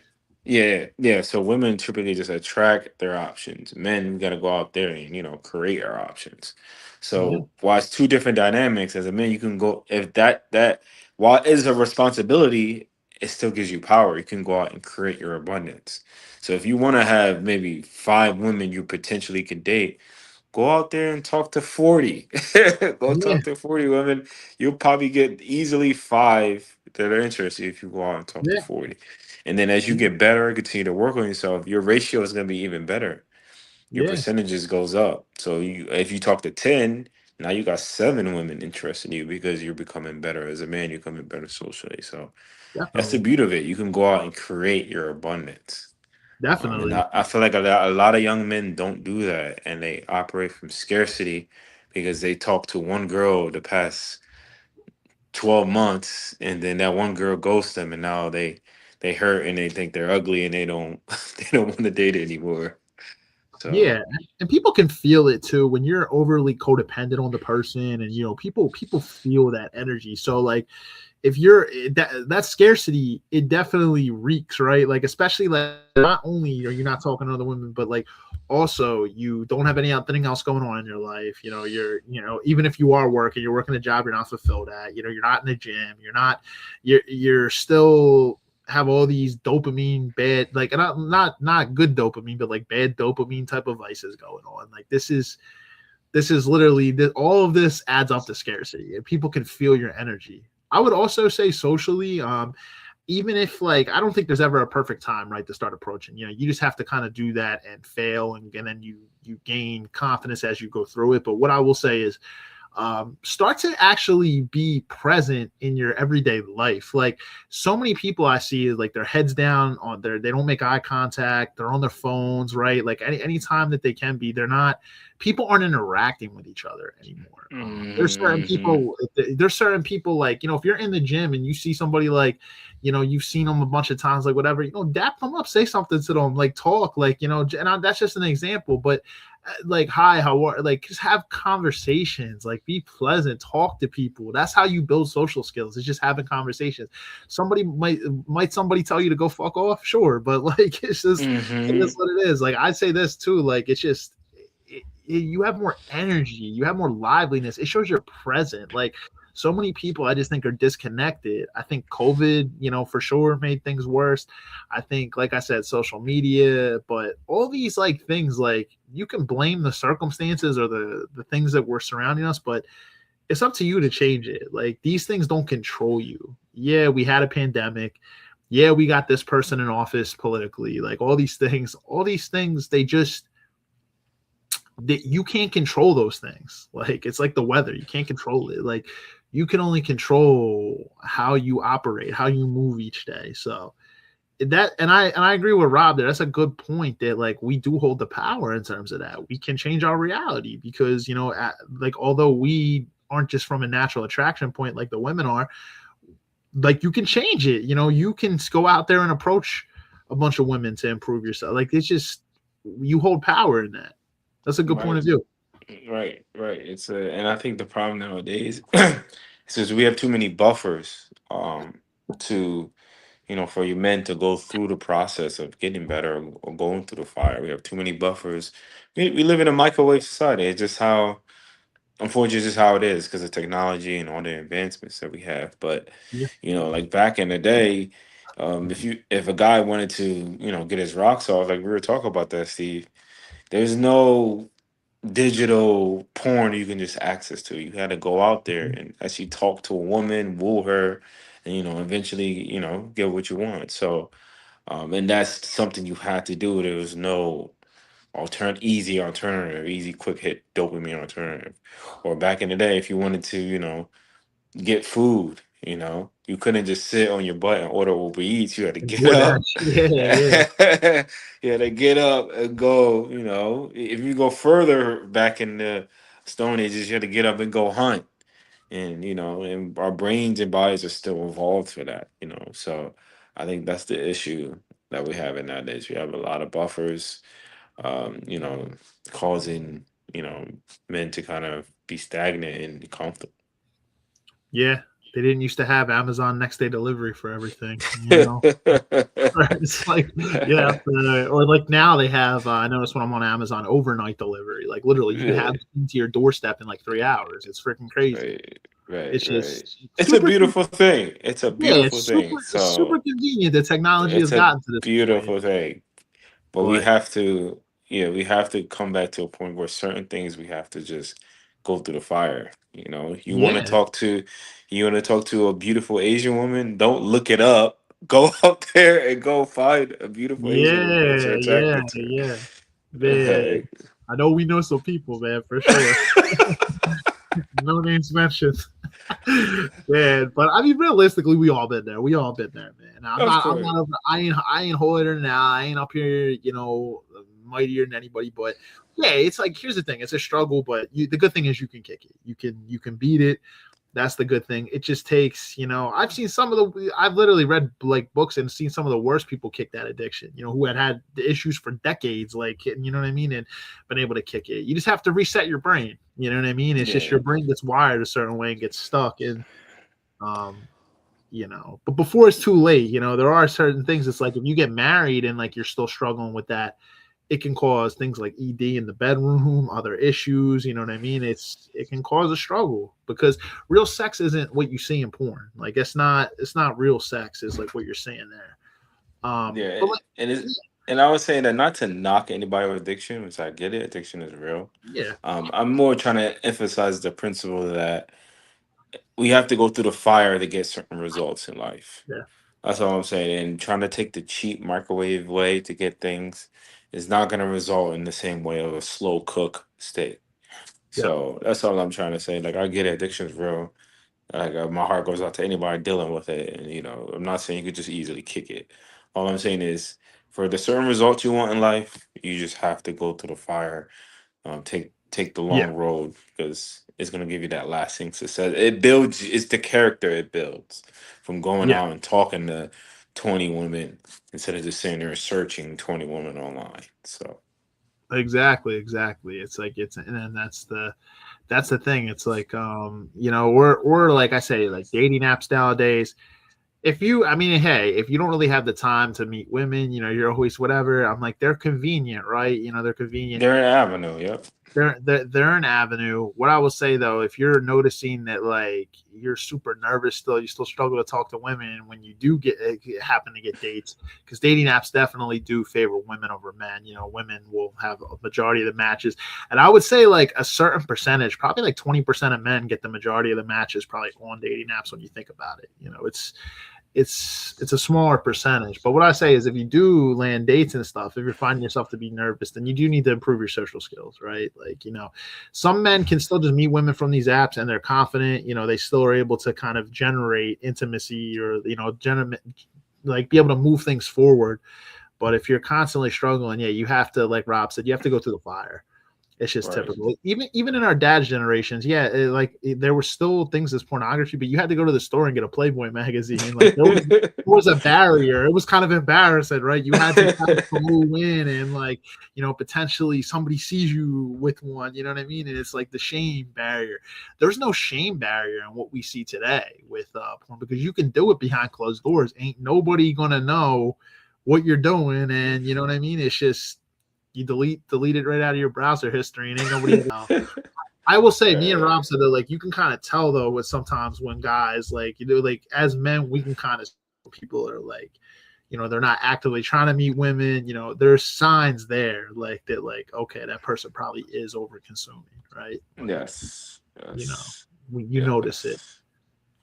yeah, yeah. So women typically just attract their options. Men, we got to go out there and create our options. Yeah. So while it's two different dynamics, as a man, you can go if that while it is a responsibility, it still gives you power. You can go out and create your abundance. So if you want to have maybe 5 women you potentially could date, go out there and talk to 40. Go Yeah. talk to 40 women. You'll probably get easily 5 that are interested if you go out and talk to Yeah. 40. And then as you Yeah. get better, continue to work on yourself, your ratio is going to be even better. Your Yeah. percentages goes up. So if you talk to 10, Now you got 7 women interested in you because you're becoming better as a man. You're becoming better socially. So that's the Definitely. beauty of it. You can go out and create your abundance. And Definitely. I feel like a lot of young men don't do that, and they operate from scarcity because they talk to one girl the past 12 months, and then that one girl ghosts them, and now they hurt and they think they're ugly and they don't they don't want to date anymore. So Yeah, and people can feel it too when you're overly codependent on the person, and people feel that energy. So like, if you're that scarcity, it definitely reeks, right? Like, especially like, not only are you not talking to other women, but like also you don't have anything else going on in your life. Even if you are working, you're working a job you're not fulfilled at. You're not in the gym. You're still have all these dopamine bad, like, not good dopamine, but like bad dopamine type of vices going on. Like, this is literally all of this adds up to scarcity, and people can feel your energy. I would also say socially, even if, like, I don't think there's ever a perfect time, right, to start approaching. You just have to kind of do that and fail, and then you gain confidence as you go through it. But what I will say is, start to actually be present in your everyday life. Like, so many people I see is like their heads down they don't make eye contact, they're on their phones, right? Like, any time that they can be, they're not people aren't interacting with each other anymore. mhm. There's certain people, like, if you're in the gym and you see somebody, like, you've seen them a bunch of times, like, whatever, dap them up, say something to them, like, talk, like, that's just an example. But like, hi, how are, like, just have conversations, like, be pleasant, talk to people. That's how you build social skills. It's just having conversations. Somebody might somebody tell you to go fuck off, sure, but like, it is Mhm. what it is. Like, I say this too, like, it's just you have more energy, you have more liveliness. It shows you're present. Like, so many people I just think are disconnected. I think COVID, for sure made things worse. I think, like I said, social media, but all these, like, things, like, you can blame the circumstances or the things that were surrounding us, but it's up to you to change it. Like, these things don't control you. Yeah, we had a pandemic. Yeah, we got this person in office politically. Like, all these things, they just that you can't control those things. Like, it's like the weather, you can't control it. Like, you can only control how you operate, how you move each day. So I agree with Rob there. That's a good point, that, like, we do hold the power in terms of that. We can change our reality because, like, although we aren't just from a natural attraction point like the women are, like, you can change it. You can go out there and approach a bunch of women to improve yourself. Like, it's just, you hold power in that. That's a good point Right, of view. right. And I think the problem nowadays is we have too many buffers to for you men to go through the process of getting better or going through the fire. We have too many buffers. We live in a microwave society. It's just how, unfortunately, it's just how it is because of technology and all the advancements that we have. But Yeah. like back in the day, if a guy wanted to get his rocks off, like we were talking about that, Steve, there's no digital porn you can just access to. You had to go out there and actually talk to a woman, woo her, and eventually get what you want. So and that's something you had to do. There was no easy alternative, easy quick hit dopamine alternative. Or back in the day, if you wanted to get food, you couldn't just sit on your butt and order Uber Eats. You had to get up. DoorDash. Yeah, yeah. You had to get up and go. If you go further back in the Stone Ages, you had to get up and go hunt. And and our brains and bodies are still evolved for that. So I think that's the issue that we have in nowadays. We have a lot of buffers, you know, causing men to kind of be stagnant and comfortable. Yeah. They didn't used to have Amazon next day delivery for everything. It's like, or like now they have, I noticed when I'm on Amazon, overnight delivery. Like, literally, you can Yeah, have it to your doorstep in like 3 hours. It's freaking crazy. right, right, It's right. just It's a super, beautiful thing. It's a yeah, beautiful it's super, thing. super So convenient that technology has it's a gotten to this point. beautiful thing. But we But have to, yeah, we have to come back to a point where certain things we have to just go through the fire. yeah, You want to talk to a beautiful Asian woman, don't look it up. Go out there and go find a beautiful Asian woman that you're yeah, attracted yeah, to. man. I know we know some people, man, for sure. No names mentioned. Man, but I mean, realistically, we all been there. We all been there, man. Of I'm course. not, I ain't hotter now. I ain't up here, mightier than anybody. But yeah, it's like here's the thing: it's a struggle. But the good thing is you can kick it. You can beat it. That's the good thing. It just takes, I've seen I've literally read like books and seen some of the worst people kick that addiction, who had the issues for decades, like, you know what I mean? And been able to kick it. You just have to reset your brain. You know what I mean? It's just Yeah. your brain gets wired a certain way and gets stuck. And, um, but before it's too late, there are certain things. It's like if you get married and like you're still struggling with that, it can cause things like ED in the bedroom, other issues. You know what I mean? It can cause a struggle because real sex isn't what you see in porn. Like it's not real sex. It's like what you're saying there. Yeah, But like and I was saying that not to knock anybody with addiction, which I get it, addiction is real. yeah, I'm more trying to emphasize the principle that we have to go through the fire to get certain results in life. yeah, That's all I'm saying. And trying to take the cheap microwave way to get things is not going to result in the same way of a slow cook steak. yeah, So that's all I'm trying to say. Like I get it, addiction is real. Like my heart goes out to anybody dealing with it, and I'm not saying you could just easily kick it. All I'm saying is, for the certain results you want in life, you just have to go through the fire, take the yeah, long road because it's gonna give you that lasting success. It builds. It's the character it builds from going yeah. out and talking to 20 women instead of just sitting there searching 20 women online. So Exactly, exactly. It's like and then that's the thing. It's like we're like I say, like dating apps nowadays. I mean, hey, if you don't really have the time to meet women, you're always whatever. I'm like, they're convenient, right? They're convenient. they're an avenue. Yep. They're an avenue. What I will say though, if you're noticing that like you're super nervous still, you still struggle to talk to women when you do happen to get dates, because dating apps definitely do favor women over men. Women will have a majority of the matches, and I would say like a certain percentage, probably like 20% of men get the majority of the matches probably on dating apps when you think about it. It's a smaller percentage. But what I say is if you do land dates and stuff, if you're finding yourself to be nervous, then you do need to improve your social skills, right? Like, some men can still just meet women from these apps and they're confident, they still are able to kind of generate intimacy or, like be able to move things forward. But if you're constantly struggling, yeah, you have to, like Rob said, you have to go through the fire. It's just Right. typical. Even in our dad's generations, yeah, there were still things as pornography, but you had to go to the store and get a Playboy magazine. Like there was a barrier. It was kind of embarrassing, right? You had to kind of go in and like potentially somebody sees you with one. You know what I mean? And it's like the shame barrier. There's no shame barrier in what we see today with porn because you can do it behind closed doors. Ain't nobody gonna know what you're doing, and you know what I mean. It's just you delete it right out of your browser history, and ain't nobody know. I will say, me and Right. Rob said that like you can kind of tell though with sometimes when guys like like as men we can kind of people are like they're not actively trying to meet women. There's signs there like that like okay that person probably is over consuming, right? Like Yes. you know Yes. you notice it, Yes.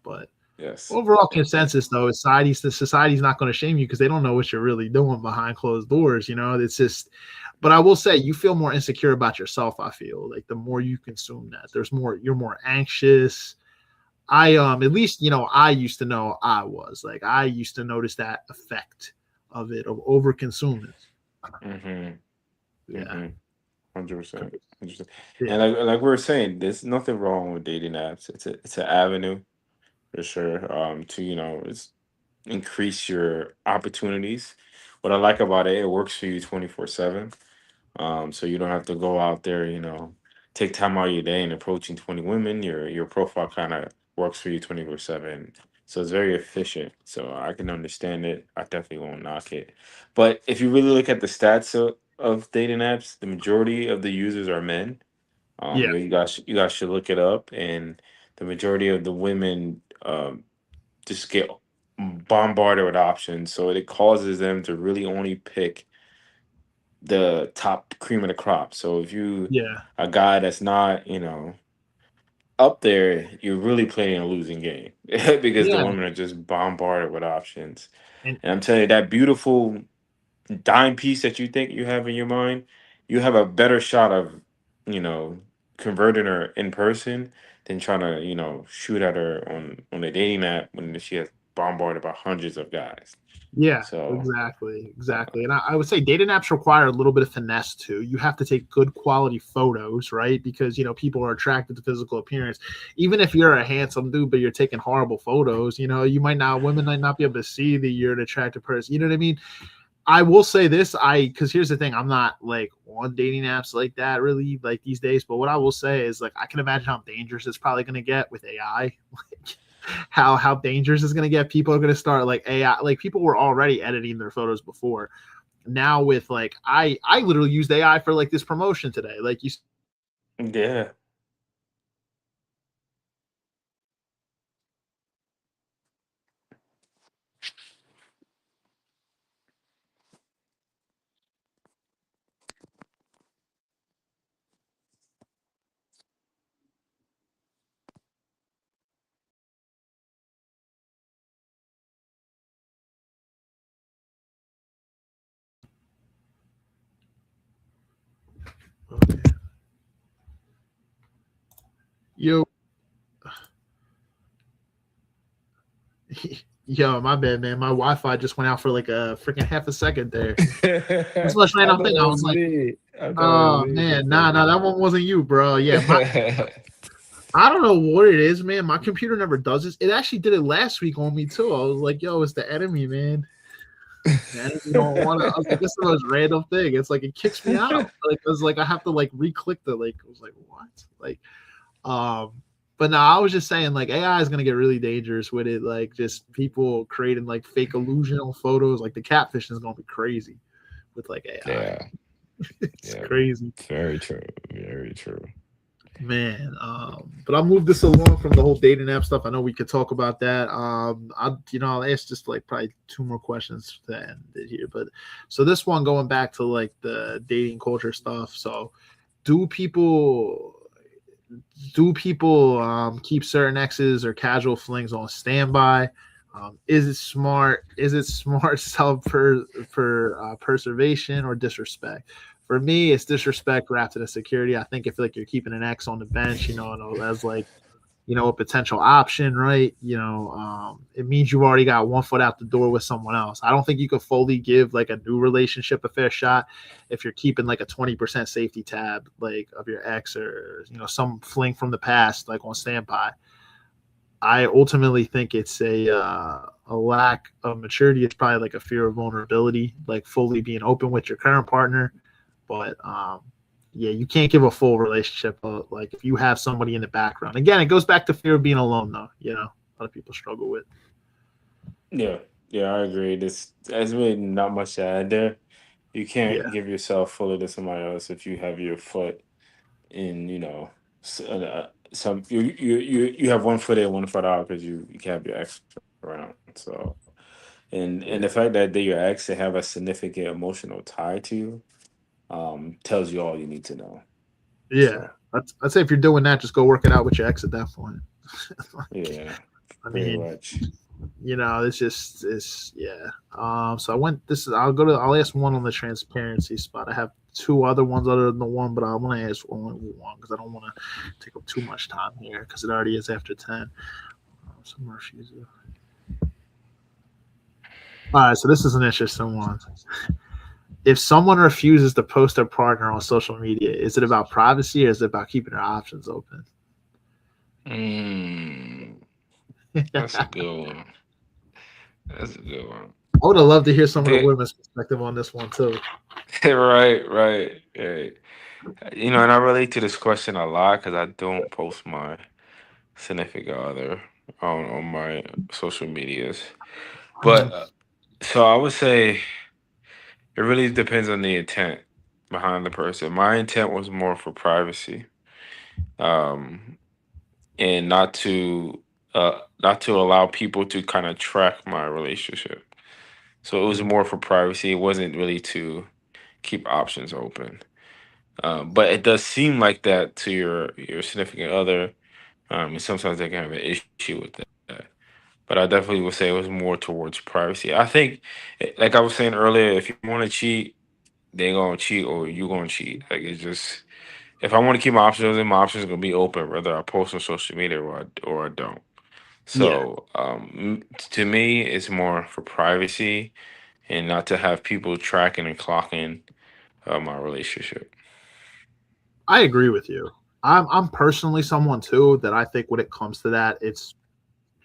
but Yes. overall And consensus though is society's not going to shame you because they don't know what you're really doing behind closed doors. It's just, but I will say you feel more insecure about yourself. I feel like the more you consume that, you're more anxious. At least I used to know I used to notice that effect of it of over consuming. Yeah, 100%. 100%. yeah, And like we were saying, there's nothing wrong with dating apps. It's an avenue for sure. To it's increase your opportunities. What I like about it, it works for you 24/7. So you don't have to go out there, take time out of your day and approaching 20 women. Your profile kind of works for you 24/7. So it's very efficient. So I can understand it. I definitely won't knock it. But if you really look at the stats of dating apps, the majority of the users are men. yeah, You guys should look it up, and the majority of the women just get bombarded with options. So it causes them to really only pick the top cream of the crop. So if you yeah, a guy that's not, up there, you're really playing a losing game because the yeah, women are just bombarded with options. and And I'm telling you, that beautiful dime piece that you think you have in your mind, you have a better shot of, you know, converting her in person than trying to shoot at her on a dating app when she has bombarded by hundreds of guys. Yeah, So exactly, uh, exactly. And I would say dating apps require a little bit of finesse too. You have to take good quality photos, right? Because people are attracted to physical appearance. Even if you're a handsome dude, but you're taking horrible photos, you might not women might not be able to see that you're an attractive person. You know what I mean? I will say this, because here's the thing, I'm not like on dating apps like that really like these days. But what I will say is like I can imagine how dangerous it's probably going to get with AI. Like how dangerous it's going to get. People are going to start like AI. Like people were already editing their photos before. Now with like I literally used AI for like this promotion today. Like you. yeah. Yo, yo, my bad, man. My Wi-Fi just went out for like a freaking half a second there. This much I random thought thing. it I was was like, me. I thought it was oh me for a man, nah, that one wasn't you, bro. Yeah, second. I don't know what it is, man. My computer never does this. It actually did it last week on me too. I was like, yo, it's the enemy, man. The enemy don't want to. I was like, this is the most random thing. It's like it kicks me out. Like it's like I have to like re-click the like. I was like, what? Like, um. But no, I was just saying like AI is gonna get really dangerous with it. Like just people creating like fake illusional photos. Like the catfish is gonna be crazy with like AI. Yeah, It's yeah. crazy. Very true. Very true. Man, but I'll move this along from the whole dating app stuff. I know we could talk about that. I'll ask just like probably two more questions to end it here. But so this one going back to like the dating culture stuff. So, do people keep certain exes or casual flings on standby? Is it smart? Is it smart self preservation or disrespect? For me, it's disrespect wrapped in a security. I think if like you're keeping an ex on the bench, as like a potential option, right? It means you've already got one foot out the door with someone else. I don't think you could fully give like a new relationship a fair shot if you're keeping like a 20% safety tab like of your ex or some fling from the past like on standby. I ultimately think it's a lack of maturity. It's probably like a fear of vulnerability, like fully being open with your current partner. But yeah, you can't give a full relationship. Like if you have somebody in the background, again, it goes back to fear of being alone, though. A lot of people struggle with. Yeah, yeah, I agree. There's really not much to add there. You Yeah, can't give yourself fully to somebody else if you have your foot in, some you have one foot in, one foot out because you can't have your ex around. So, and yeah, the fact that they your ex they have a significant emotional tie to you, tells you all you need to know. yeah. So, I'd say if you're doing that, just go work it out with your ex at that point. Like, yeah, I pretty mean, much. it's yeah. So I'll ask one on the transparency spot. I have two other ones other than the one, but I want to ask only one because I don't want to take up too much time here because it already is after 10. Some refuses. All right, so this is an interesting one. If someone refuses to post their partner on social media, is it about privacy or is it about keeping their options open? Mm, that's a good one. That's a good one. I would have loved to hear some of the The- women's perspective on this one too. right, right, right. And I relate to this question a lot because I don't post my significant other on my social medias. But so I would say it really depends on the intent behind the person. My intent was more for privacy, um, and not to allow people to kind of track my relationship. So it was more for privacy. It wasn't really to keep options open. But it does seem like that to your significant other, and sometimes they can have an issue with that. But I definitely would say it was more towards privacy. I think, like I was saying earlier, if you want to cheat, they gonna cheat or you gonna cheat. Like it's just if I want to keep my options in, my options are gonna be open, whether I post on social media or I don't. Yeah, So to me, it's more for privacy and not to have people tracking and clocking my relationship. I agree with you. I'm personally someone too that I think when it comes to that, it's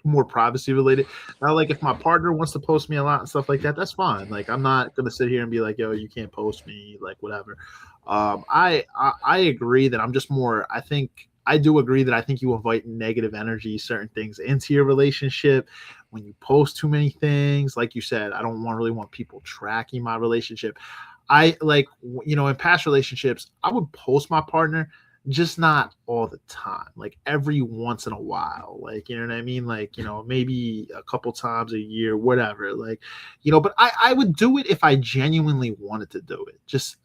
more privacy related. Now, like if my partner wants to post me a lot and stuff like that, that's fine. Like I'm not gonna sit here and be like, yo, you can't post me, like whatever. I agree that I'm just more. I think I do agree that I think you invite negative energy, certain things into your relationship when you post too many things. Like you said, I don't want really want people tracking my relationship. I like in past relationships, I would post my partner, just not all the time. Like every once in a while. Like, you know what I mean? Like, maybe a couple times a year, whatever. Like, but I would do it if I genuinely wanted to do it. Just,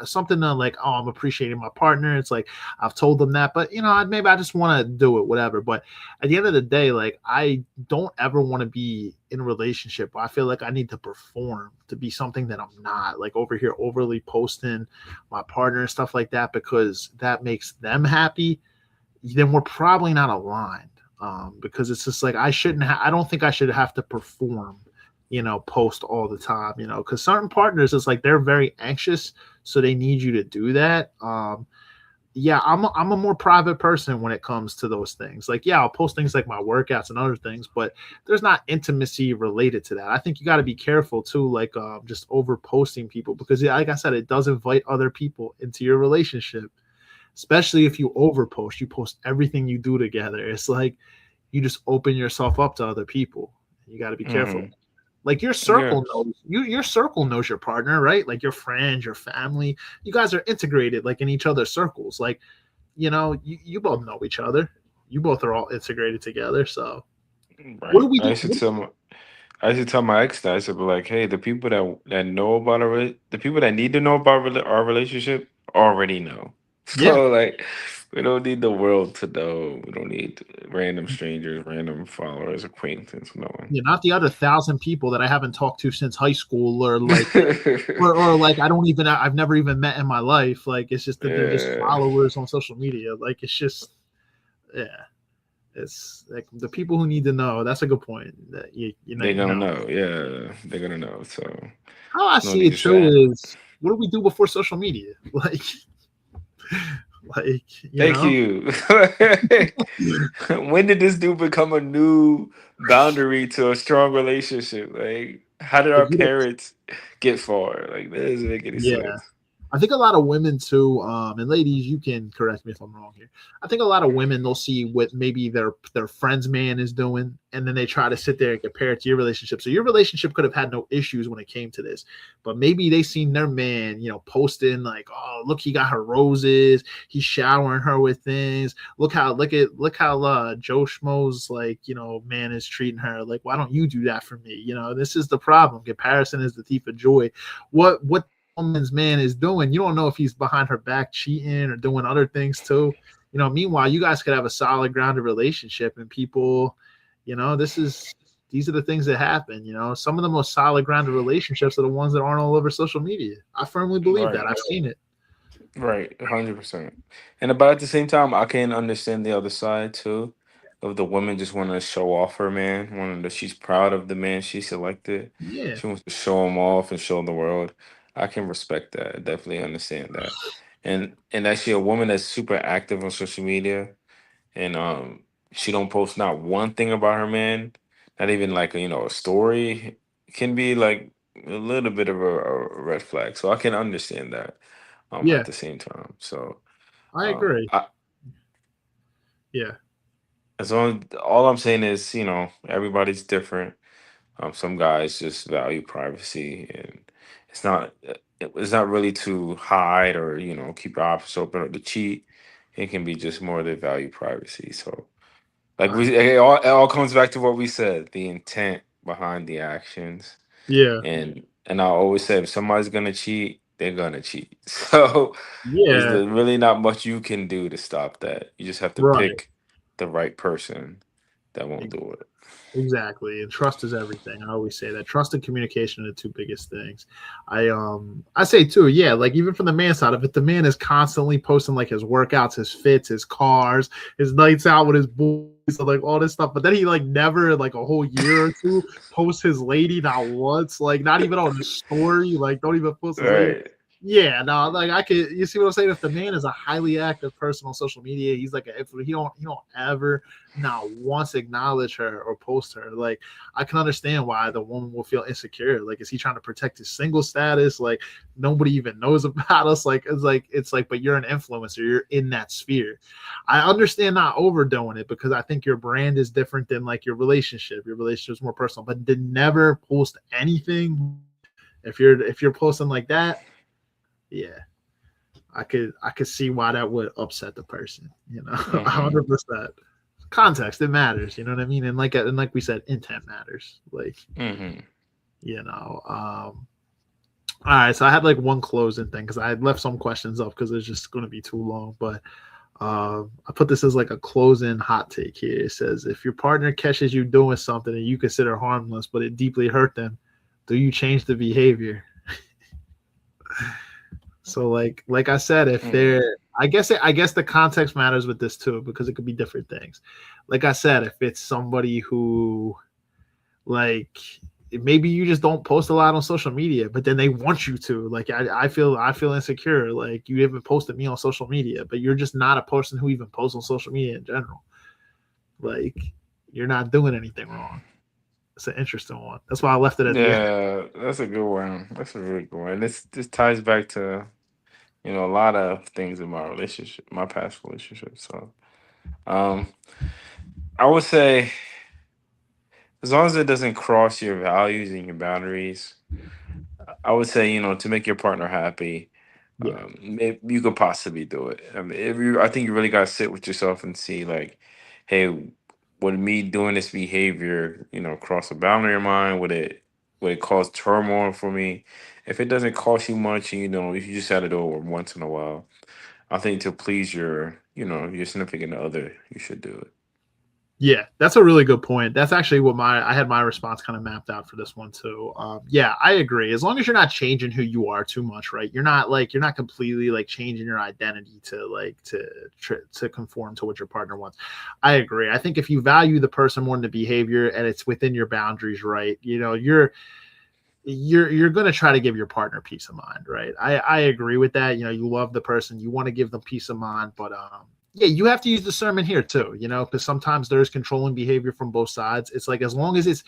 something to like, oh, I'm appreciating my partner. It's like I've told them that, but maybe I just want to do it, whatever. But at the end of the day, like I don't ever want to be in a relationship where I feel like I need to perform to be something that I'm not, like over here overly posting my partner and stuff like that because that makes them happy, then we're probably not aligned. Because it's just like I don't think I should have to perform, post all the time, because certain partners, it's like they're very anxious, so they need you to do that. Yeah, I'm a more private person when it comes to those things. Like, yeah, I'll post things like my workouts and other things, but there's not intimacy related to that. I think you got to be careful too, like just over posting people because, yeah, like I said, it does invite other people into your relationship, especially if you overpost. You post everything you do together. It's like you just open yourself up to other people. You got to be careful. Hmm. Like your circle Yes. knows your circle knows your partner, right? Like your friends, your family. You guys are integrated like in each other's circles. Like, you both know each other. You both are all integrated together. So what do Right. we do? I used to tell my ex that I said, be like, hey, the people that know about the people that need to know about our relationship already know. Yeah. So like, we don't need the world to know. We don't need random strangers, random followers, acquaintances, no one. Yeah, not the other 1,000 people that I haven't talked to since high school or like or like I've never even met in my life. Like it's just that they're just Yeah, followers on social media. Like it's just yeah. It's like the people who need to know. That's a good point. That they're you gonna know. know. Yeah, they're gonna know. So How I no see need it to say. too is what do we do before social media? Like. Thank you. When did this dude become a new boundary to a strong relationship? Like, how did Like our parents get far? Like, that doesn't make any yeah. sense. I think a lot of women too, and ladies, you can correct me if I'm wrong here. I think a lot of women they'll see what maybe their friend's man is doing, and then they try to sit there and compare it to your relationship. So your relationship could have had no issues when it came to this, but maybe they seen their man, posting like, oh, look, he got her roses, he's showering her with things. Look how Joe Schmo's like, man is treating her. Like, why don't you do that for me? This is the problem. Comparison is the thief of joy. What woman's man is doing, you don't know if he's behind her back cheating or doing other things too. Meanwhile, you guys could have a solid grounded relationship and people, these are the things that happen. Some of the most solid grounded relationships are the ones that aren't all over social media. I firmly believe that. Right. I've seen it. Right. 100%. And but at the same time, I can understand the other side too, of the woman just want to show off her man, wanting that she's proud of the man she selected. Yeah. She wants to show him off and show the world. I can respect that. I definitely understand that. And actually, a woman that's super active on social media and she don't post not one thing about her man, not even like a story, can be like a little bit of a red flag. So I can understand that Yeah, at the same time. So I agree. I, Yeah. as long all I'm saying is, everybody's different. Some guys just value privacy, and it's not it's not really to hide or keep your options open or to cheat. It can be just more they value privacy. So like I, it all comes back to what we said, the intent behind the actions. yeah. And I always say if somebody's gonna cheat, they're gonna cheat. So Yeah. really not much you can do to stop that. You just have to Right. pick the right person that won't do it. Exactly. And trust is everything. I always say that trust and communication are the two biggest things. I say too, yeah, like even from the man side of it, the man is constantly posting like his workouts, his fits, his cars, his nights out with his boys, and, like all this stuff. But then he like never like a whole year or two posts his lady not once, like not even on his story, like don't even post his lady. Right. Yeah, no, like I could. You see what I'm saying? If the man is a highly active person on social media, he's like he don't ever not once acknowledge her or post her. Like I can understand why the woman will feel insecure. Like is he trying to protect his single status? Like nobody even knows about us. Like it's like, but you're an influencer. You're in that sphere. I understand not overdoing it because I think your brand is different than like your relationship. Your relationship is more personal, but to never post anything. If you're posting like that. Yeah, I could see why that would upset the person, 100%. Context, it matters, you know what I mean? And like we said, intent matters. Like, all right, so I had like one closing thing because I had left some questions up because it's just going to be too long. But I put this as like a closing hot take here. It says, if your partner catches you doing something that you consider harmless, but it deeply hurt them, do you change the behavior? So like I said, if they're, I guess the context matters with this too, because it could be different things. Like I said, if it's somebody who like maybe you just don't post a lot on social media, but then they want you to, like I feel insecure. Like you haven't posted me on social media, but you're just not a person who even posts on social media in general. Like you're not doing anything wrong. It's an interesting one. That's why I left it at the end. Yeah, that's a good one. That's a really good one. This ties back to a lot of things in my relationship, my past relationship. So, I would say, as long as it doesn't cross your values and your boundaries, I would say, to make your partner happy, Yeah. maybe you could possibly do it. I mean, I think you really got to sit with yourself and see, like, hey, would me doing this behavior, cross a boundary of mine? Would it cause turmoil for me? If it doesn't cost you much, and if you just had to do it once in a while, I think to please your significant other, you should do it. Yeah, that's a really good point. That's actually what I had my response kind of mapped out for this one too. Yeah, I agree. As long as you're not changing who you are too much, right? You're not completely like changing your identity to conform to what your partner wants. I agree. I think if you value the person more than the behavior and it's within your boundaries, right? You're going to try to give your partner peace of mind, right? I agree with that. You love the person, you want to give them peace of mind, but yeah, you have to use discernment here too, because sometimes there's controlling behavior from both sides. It's like, as long as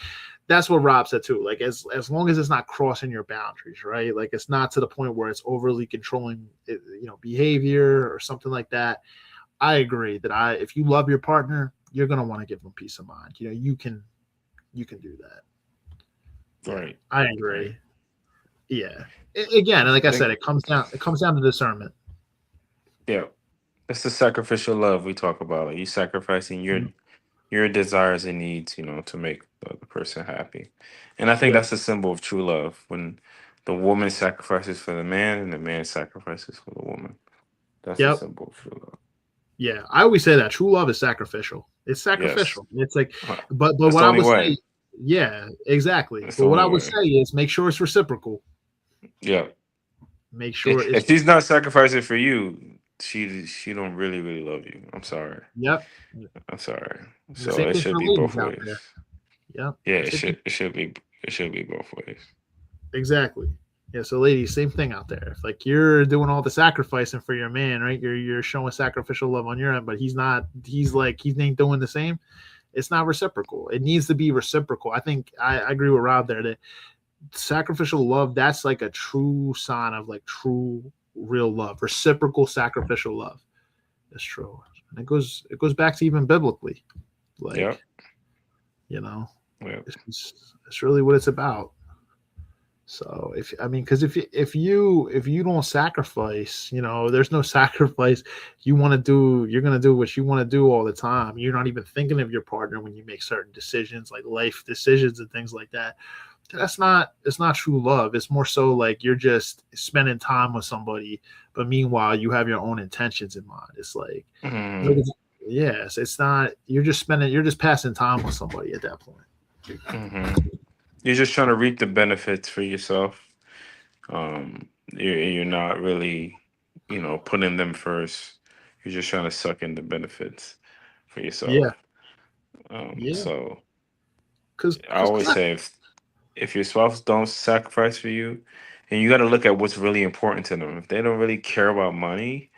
that's what Rob said too. Like as long as it's not crossing your boundaries, right? Like it's not to the point where it's overly controlling, behavior or something like that. I agree that if you love your partner, you're going to want to give them peace of mind. You can do that. Right. I agree. Yeah. Again, like I said, it comes down to discernment. Yeah. It's the sacrificial love we talk about. Like you sacrificing your desires and needs, to make the other person happy. And I think that's a symbol of true love, when the woman sacrifices for the man and the man sacrifices for the woman. That's a symbol of true love. Yeah, I always say that true love is sacrificial. It's sacrificial. Yes. It's like, but what I would say, yeah, exactly. But what I would say is make sure it's reciprocal. Yeah. Make sure if she's not sacrificing for you, she don't really, really love you. I'm sorry. Yep. I'm sorry. So it should be both ways. Yeah. Yeah, it should be both ways. Exactly. Yeah. So ladies, same thing out there. If like you're doing all the sacrificing for your man, right? You're showing sacrificial love on your end, but he's not doing the same. It's not reciprocal. It needs to be reciprocal. I think I agree with Rob there that sacrificial love, that's like a true sign of like true real love, reciprocal sacrificial love. That's true. And it goes back to even biblically, like, it's really what it's about. So because if you don't sacrifice, there's no sacrifice. You're going to do what you want to do all the time. You're not even thinking of your partner when you make certain decisions, like life decisions and things like that. It's not true love. It's more so like you're just spending time with somebody, but meanwhile you have your own intentions in mind. It's like Yes, it's not. You're just passing time with somebody at that point. Hmm. You're just trying to reap the benefits for yourself. You're not really, putting them first. You're just trying to suck in the benefits for Yeah, yourself. yeah. So Because I always say if your spouse don't sacrifice for you, and you got to look at what's really important to them. If they don't really care about money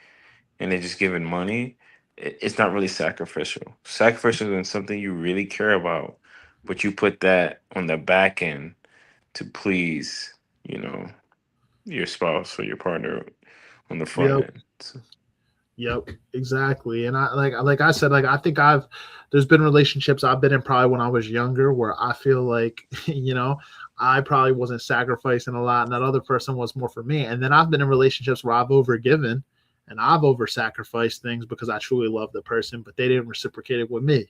and they're just giving money, it's not really sacrificial. Sacrificial is something you really care about, but you put that on the back end to please, you know, your spouse or your partner on the front yep, end. So, yep, exactly. And like I said, like I think there's been relationships I've been in probably when I was younger where I feel like I probably wasn't sacrificing a lot, and that other person was more for me. And then I've been in relationships where I've overgiven and I've over sacrificed things because I truly love the person, but they didn't reciprocate it with me.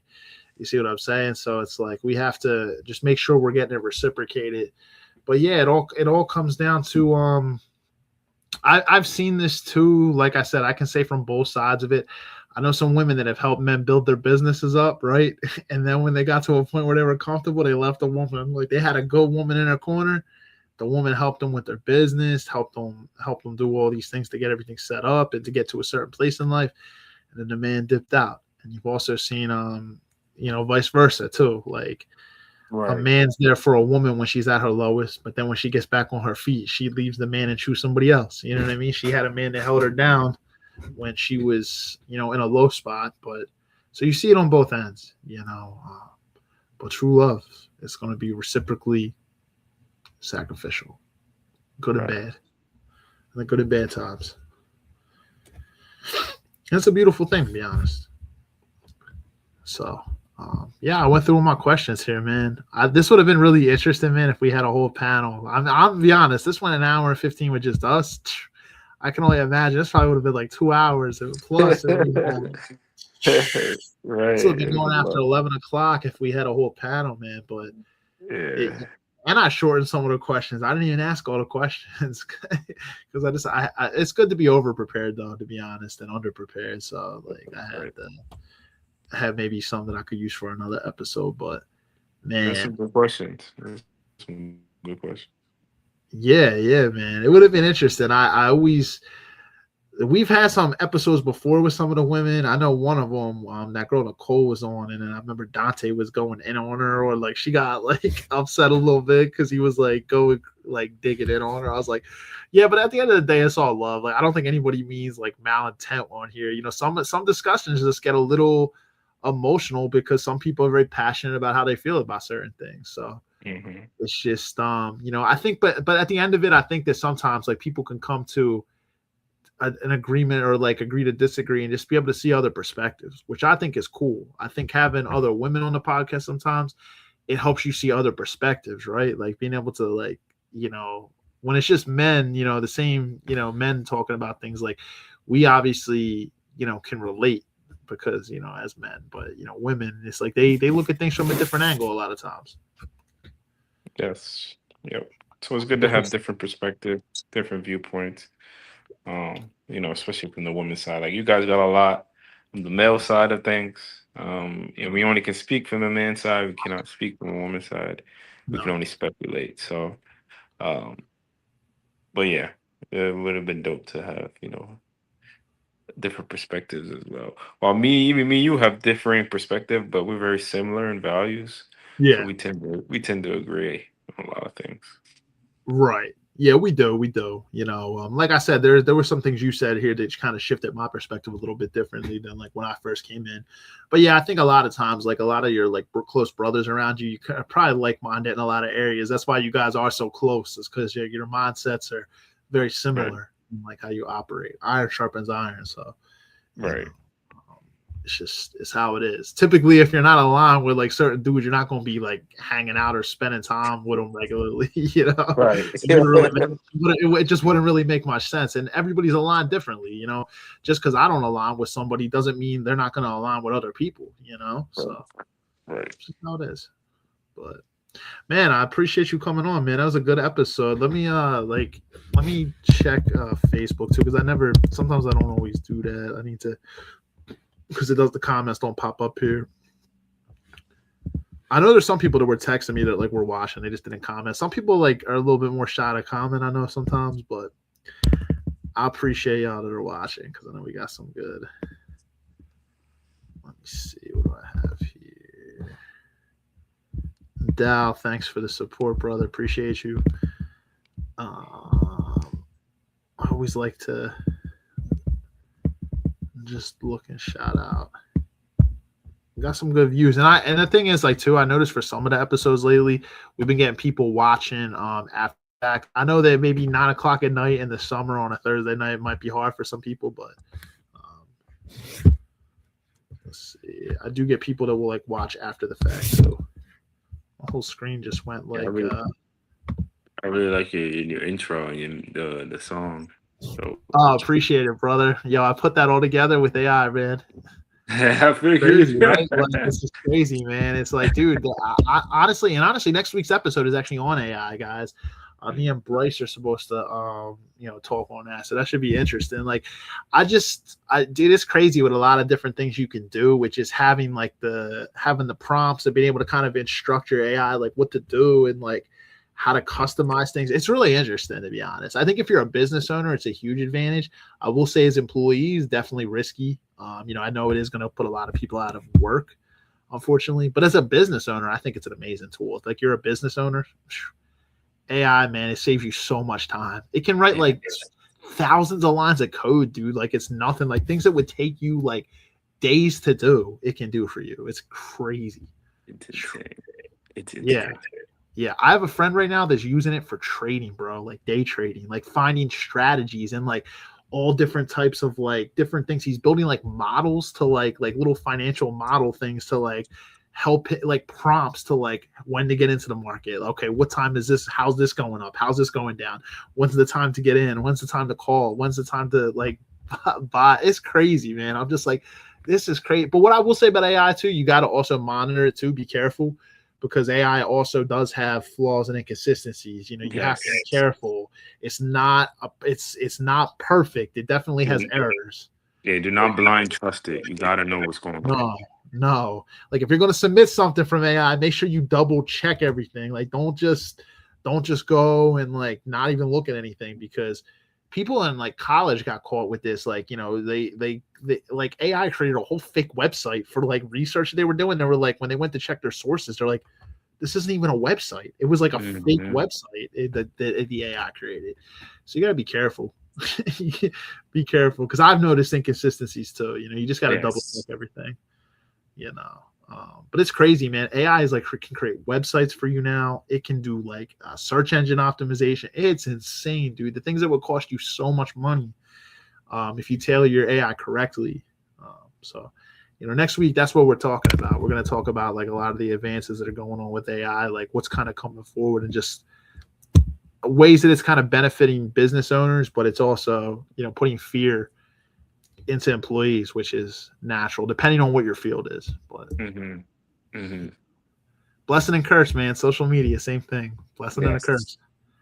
You see what I'm saying? So it's like we have to just make sure we're getting it reciprocated. But yeah, it all comes down to I've seen this too. Like I said, I can say from both sides of it. I know some women that have helped men build their businesses up, right? And then when they got to a point where they were comfortable, they left the woman. Like they had a good woman in their corner. The woman helped them with their business, helped them do all these things to get everything set up and to get to a certain place in life. And then the man dipped out. And you've also seen vice versa too. Like a right, man's there for a woman when she's at her lowest, but then when she gets back on her feet, she leaves the man and chooses somebody else. You know what I mean? She had a man that held her down when she was, in a low spot. But so you see it on both ends, but true love is going to be reciprocally sacrificial, good and right. bad, and the good and bad times. It's a beautiful thing, to be honest. So, yeah, I went through all my questions here, man. This would have been really interesting, man, if we had a whole panel. I'll be honest, this went an hour and 15 with just us. I can only imagine this probably would have been like 2 hours plus. If we had, this would Right. have been It was a going after lot. 11 o'clock if we had a whole panel, man. But it, Yeah. and I shortened some of the questions. I didn't even ask all the questions because it's good to be over prepared though, to be honest, and under prepared. So like Right. I had maybe some that I could use for another episode, but That's man, some good questions. That's some good questions. yeah, man, it would have been interesting. I always we've had some episodes before with some of the women. I know one of them, that girl Nicole was on, and then I remember Dante was going in on her, or like she got like upset a little bit because he was like going like digging in on her. I was like, yeah, but at the end of the day, it's all love. Like I don't think anybody means like malintent on here. Some discussions just get a little emotional because some people are very passionate about how they feel about certain things. So Hmm. it's just I think, but at the end of it, I think that sometimes like people can come to an agreement or like agree to disagree and just be able to see other perspectives, which I think is cool. I think having other women on the podcast sometimes it helps you see other perspectives, right? Like being able to like, when it's just men, the same, men talking about things like we obviously, can relate because, as men, but women, it's like they look at things from a different angle a lot of times. Yes. Yep. So it's good to have Different. different perspective, different viewpoints. Especially from the women's side. Like you guys got a lot from the male side of things. We only can speak from the man's side. We cannot speak from the woman's side. We can No. only speculate. So, um, but yeah, it would have been dope to have, different perspectives as well. While even me, you have differing perspective, but we're very similar in values. So Yeah. we tend to agree on a lot of things. Right. Yeah, we do. We do. Like I said, there were some things you said here that kind of shifted my perspective a little bit differently than like when I first came in. But yeah, I think a lot of times, like a lot of your like close brothers around you, probably like minded in a lot of areas. That's why you guys are so close. Is because your mindsets are very Right. similar, in, like how you operate. Iron sharpens iron. So you know. Right. It's how it is. Typically, if you're not aligned with like certain dudes, you're not going to be like hanging out or spending time with them regularly. Right. It just wouldn't really make much sense. And everybody's aligned differently. Just because I don't align with somebody doesn't mean they're not going to align with other people. So Right. it's just how it is. But man, I appreciate you coming on, man. That was a good episode. Let me check Facebook too because sometimes I don't always do that. I need to because the comments don't pop up here. I know there's some people that were texting me that like were watching, they just didn't comment. Some people like are a little bit more shy to comment, I know sometimes, but I appreciate y'all that are watching because I know we got some good. Let me see, what do I have here? Dow, thanks for the support, brother. Appreciate you. I always like to just look and shout out. We got some good views, and the thing is, like, too, I noticed for some of the episodes lately, we've been getting people watching after that. I know that maybe 9 o'clock at night in the summer on a Thursday night might be hard for some people, but let's see. I do get people that will like watch after the fact. So my whole screen just went like. I really like your intro and the song. So appreciate it, brother. Yo, I put that all together with AI, man. I figured. Crazy, right? Like, this is crazy, man. It's like, dude, honestly, next week's episode is actually on AI, guys. Me and Bryce are supposed to, talk on that. So that should be interesting. Like, dude, it's crazy with a lot of different things you can do, which is having the prompts and being able to kind of instruct your AI, like what to do and like how to customize things. It's really interesting, to be honest. I think if you're a business owner, it's a huge advantage. I will say as employees, definitely risky. I know it is going to put a lot of people out of work, unfortunately, but as a business owner, I think it's an amazing tool. If like you're a business owner, AI, man, it saves you so much time. It can write like thousands of lines of code, dude. Like it's nothing. Like things that would take you like days to do, it can do for you. It's crazy. It's insane. It's insane. Yeah. Yeah, I have a friend right now that's using it for trading, bro, like day trading, like finding strategies and like all different types of like different things. He's building like models to like little financial model things to like help like prompts to like when to get into the market. Okay, what time is this? How's this going up? How's this going down? When's the time to get in? When's the time to call? When's the time to like buy? It's crazy, man. I'm just like, this is crazy. But what I will say about AI too, you got to also monitor it too. Be careful. Because AI also does have flaws and inconsistencies. You have to be careful. It's not perfect. It definitely has errors. Yeah, do not blind trust it. You gotta know what's going on. No. Like if you're gonna submit something from AI, make sure you double check everything. Like don't just go and like not even look at anything, because people in like college got caught with this. Like, they like AI created a whole fake website for like research they were doing. They were like, when they went to check their sources, they're like, this isn't even a website. It was like a fake website that the AI created. So you gotta be careful. Be careful, because I've noticed inconsistencies too. You just gotta double check everything. But it's crazy, man. AI is like can create websites for you now. It can do like search engine optimization. It's insane, dude. The things that would cost you so much money if you tailor your AI correctly. So next week, that's what we're talking about. We're going to talk about like a lot of the advances that are going on with AI, like what's kind of coming forward and just ways that it's kind of benefiting business owners, but it's also, putting fear into employees, which is natural depending on what your field is. But blessing and curse, man. Social media, same thing. Blessing and a curse.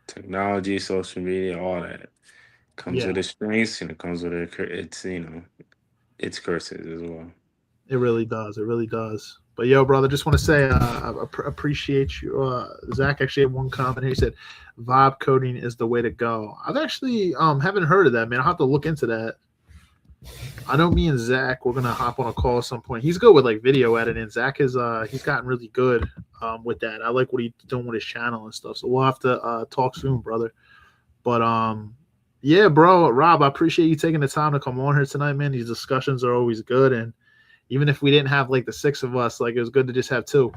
Technology, social media, all that comes with its strengths and it comes with it's its curses as well. It really does. It really does. But yo, brother, just want to say I appreciate you. Zach actually had one comment here. He said vibe coding is the way to go. I've actually haven't heard of that, man. I'll have to look into that. I know me and Zach, we're gonna hop on a call at some point. He's good with like video editing. Zach is he's gotten really good with that. I like what he's doing with his channel and stuff. So we'll have to talk soon, brother. But yeah, bro, Rob, I appreciate you taking the time to come on here tonight, man. These discussions are always good, and even if we didn't have like the 6 of us, like it was good to just have 2.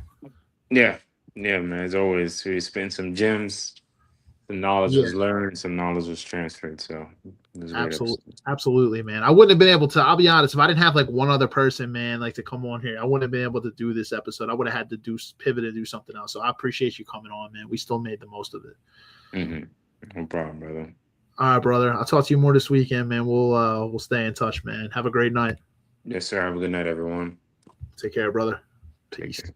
Yeah, man. As always, we spent some gems. The knowledge was learned, some knowledge was transferred. So absolutely, man. I wouldn't have been able to, I'll be honest, if I didn't have like one other person, man, like to come on here, I wouldn't have been able to do this episode. I would have had to pivot and do something else. So I appreciate you coming on, man. We still made the most of it. No problem, brother. All right, brother. I'll talk to you more this weekend, man. We'll stay in touch, man. Have a great night. Yes, sir. Have a good night, everyone. Take care, brother. Peace. Take care.